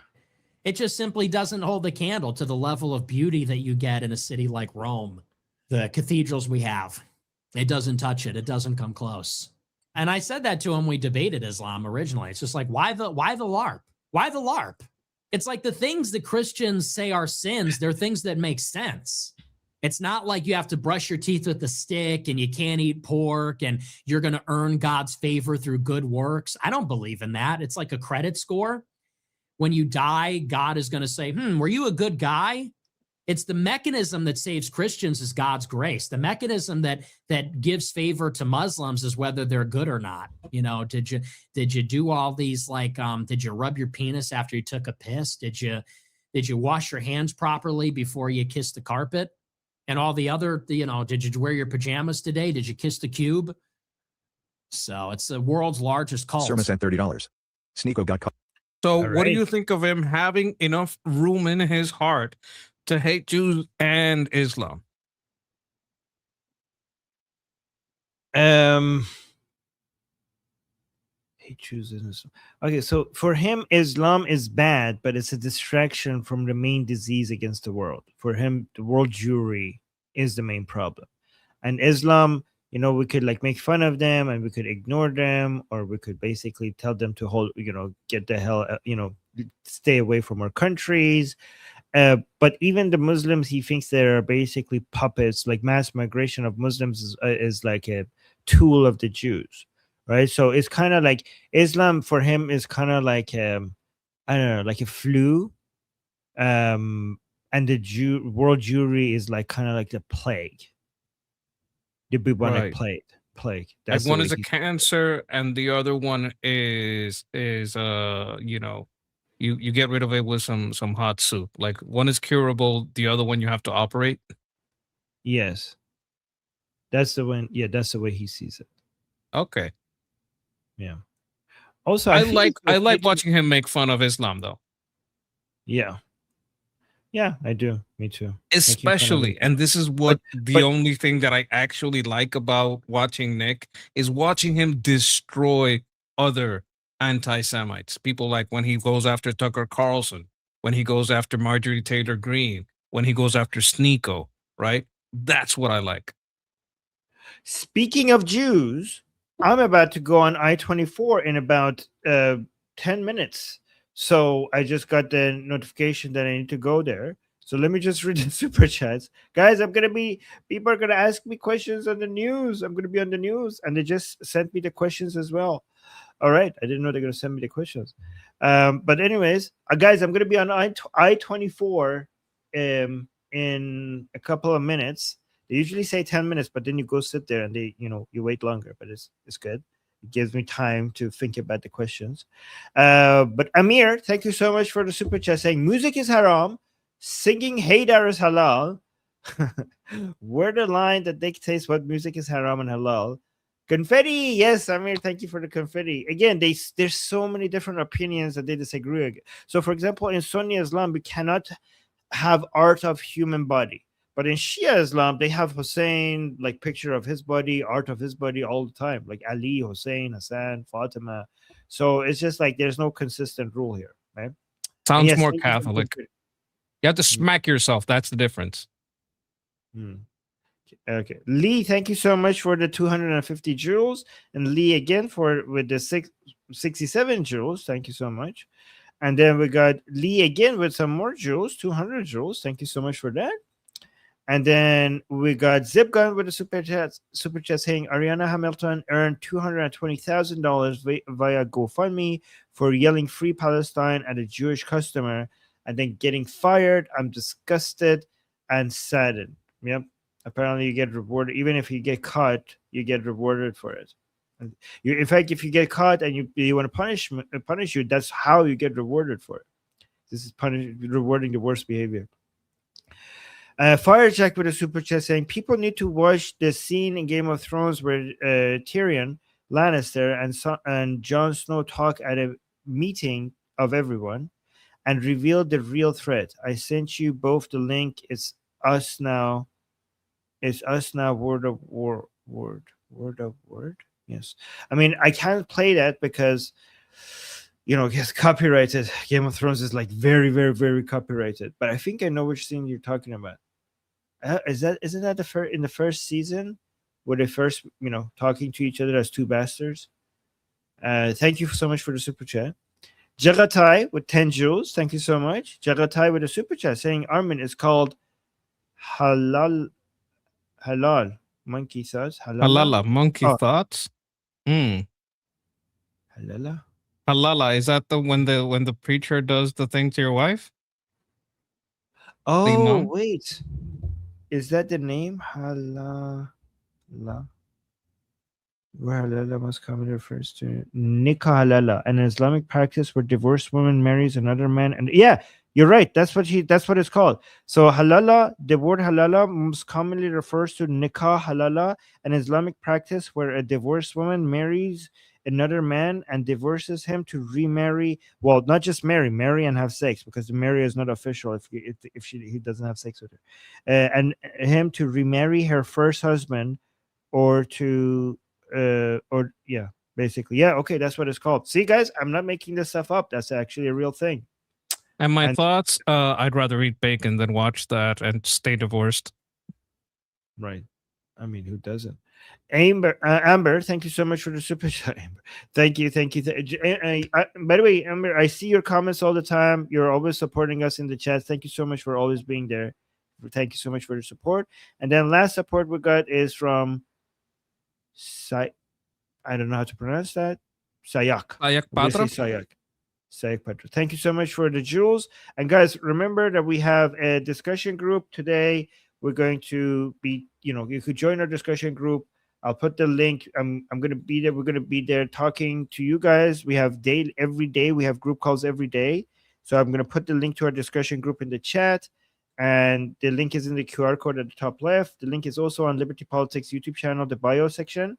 It just simply doesn't hold a candle to the level of beauty that you get in a city like Rome. The cathedrals we have, it doesn't touch it. It doesn't come close. And I said that to him. We debated Islam originally. It's just like, why the LARP? Why the LARP? It's like the things that Christians say are sins. They're things that make sense. It's not like you have to brush your teeth with a stick and you can't eat pork and you're going to earn God's favor through good works. I don't believe in that. It's like a credit score. When you die, God is going to say, were you a good guy? It's the mechanism that saves Christians is God's grace. The mechanism that gives favor to Muslims is whether they're good or not. Did you do all these, like, did you rub your penis after you took a piss? Did you wash your hands properly before you kissed the carpet? And all the other, did you wear your pajamas today? Did you kiss the cube? So it's the world's largest cult. Sermon sent $30. Sneeko got caught. So, All what do right. you think of him having enough room in his heart to hate Jews and Islam? He chooses. Okay, so for him, Islam is bad, but it's a distraction from the main disease against the world. For him, the world Jewry is the main problem, and Islam. We could like make fun of them, and we could ignore them, or we could basically tell them to get the hell, stay away from our countries. But even the Muslims, he thinks they're basically puppets. Like mass migration of Muslims is like a tool of the Jews, right? So it's kind of like Islam for him is kind of like I don't know, like a flu, and the world Jewry is like kind of like the plague, the bubonic plague. Like That's one is a cancer, and the other one is you get rid of it with some hot soup. Like one is curable, the other one you have to operate. Yes, that's the one. Yeah, that's the way he sees it. Okay. Yeah. Also, I think like it's making- watching him make fun of Islam though. Yeah. Yeah, I do. Me too. Especially, and this is what the only thing that I actually like about watching Nick is watching him destroy other anti-Semites. People like when he goes after Tucker Carlson, when he goes after Marjorie Taylor Greene, when he goes after Sneeko, right? That's what I like. Speaking of Jews, I'm about to go on I-24 in about 10 minutes. So I just got the notification that I need to go there. So let me just read the super chats. Guys, people are going to ask me questions on the news. I'm going to be on the news. And they just sent me the questions as well. All right. I didn't know they're going to send me the questions. But anyways, guys, I'm going to be on I-24 in a couple of minutes. They usually say 10 minutes, but then you go sit there and you wait longer, but it's good. It gives me time to think about the questions. But Amir, thank you so much for the super chat saying music is haram, singing Haydar is halal. Where the line that dictates what music is haram and halal. Confetti, yes, Amir, thank you for the confetti. Again, there's so many different opinions that they disagree with. So, for example, in Sunni Islam, we cannot have art of human body. But in Shia Islam, they have Hussein, like picture of his body, art of his body all the time, like Ali, Hussein, Hassan, Fatima. So it's just like there's no consistent rule here, right? Sounds yes, more Catholic. You have to smack yourself. That's the difference. Okay. Lee, thank you so much for the 250 joules. And Lee again with the 67 joules. Thank you so much. And then we got Lee again with some more joules, 200 joules. Thank you so much for that. And then we got Zipgun with a super chat saying Ariana Hamilton earned $220,000 via GoFundMe for yelling "Free Palestine" at a Jewish customer and then getting fired. I'm disgusted and saddened. Yep. Apparently, you get rewarded. Even if you get caught, you get rewarded for it. In fact, if you get caught and you want to punish you, that's how you get rewarded for it. This is rewarding the worst behavior. Firejack with a super chat saying people need to watch the scene in Game of Thrones where Tyrion Lannister and Jon Snow talk at a meeting of everyone and reveal the real threat. I sent you both the link. It's us now. Word of word. Yes. I mean, I can't play that because it's copyrighted. Game of Thrones is like very, very, very copyrighted. But I think I know which scene you're talking about. Isn't that in the first season where they first, talking to each other as two bastards? Thank you so much for the super chat. Jagatai with 10 joules. Thank you so much. Jagatai with a super chat saying Armin is called halal monkey thoughts. Halala monkey thoughts. Halala. Halala, is that when the preacher does the thing to your wife? Oh, wait. Is that the name? Halala. Where halala most commonly refers to nikah halala, an Islamic practice where divorced woman marries another man. And yeah, you're right. That's what it's called. So halala, the word halala most commonly refers to nikah halala, an Islamic practice where a divorced woman marries another man and divorces him to remarry, well, not just marry and have sex, because the marry is not official if he doesn't have sex with her, and him to remarry her first husband, or to or yeah, basically, yeah, okay, that's what it's called. See, guys, I'm not making this stuff up. That's actually a real thing. And my thoughts, I'd rather eat bacon than watch that and stay divorced. Right. I mean, who doesn't? Amber, thank you so much for the super chat. Amber, thank you. By the way, Amber, I see your comments all the time. You're always supporting us in the chat. Thank you so much for always being there. Thank you so much for the support. And then last support we got is from I don't know how to pronounce that. Sayak. Sayak Patra. Thank you so much for the jewels. And guys, remember that we have a discussion group today. We're going to be, you could join our discussion group. I'll put the link. I'm going to be there. We're going to be there talking to you guys. We have every day. We have group calls every day. So I'm going to put the link to our discussion group in the chat. And the link is in the QR code at the top left. The link is also on Liberty Politics YouTube channel, the bio section.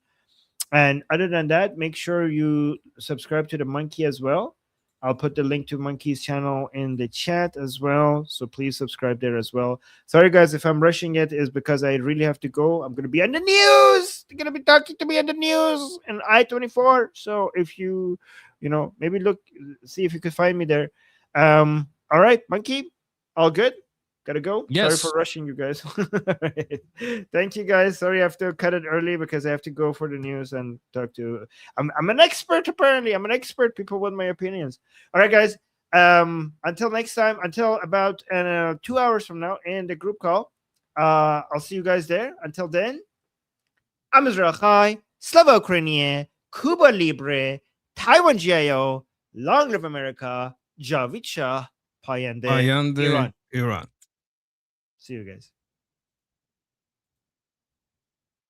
And other than that, make sure you subscribe to the Monkey as well. I'll put the link to Monkey's channel in the chat as well. So please subscribe there as well. Sorry, guys, if I'm rushing it, is because I really have to go. I'm going to be on the news. They're going to be talking to me on the news and I-24. So if you, maybe see if you could find me there. All right, Monkey, all good? Gotta go. Yes. Sorry for rushing you guys. Thank you, guys. Sorry, I have to cut it early because I have to go for the news and talk to. I'm an expert, apparently. I'm an expert. People want my opinions. All right, guys. Until next time, until about 2 hours from now in the group call. I'll see you guys there. Until then, I'm Israel Chai, Slava Ukrainian, Cuba Libre, Taiwan GIO, Long Live America, Javid Shah, Payande, Iran. Iran. See you guys.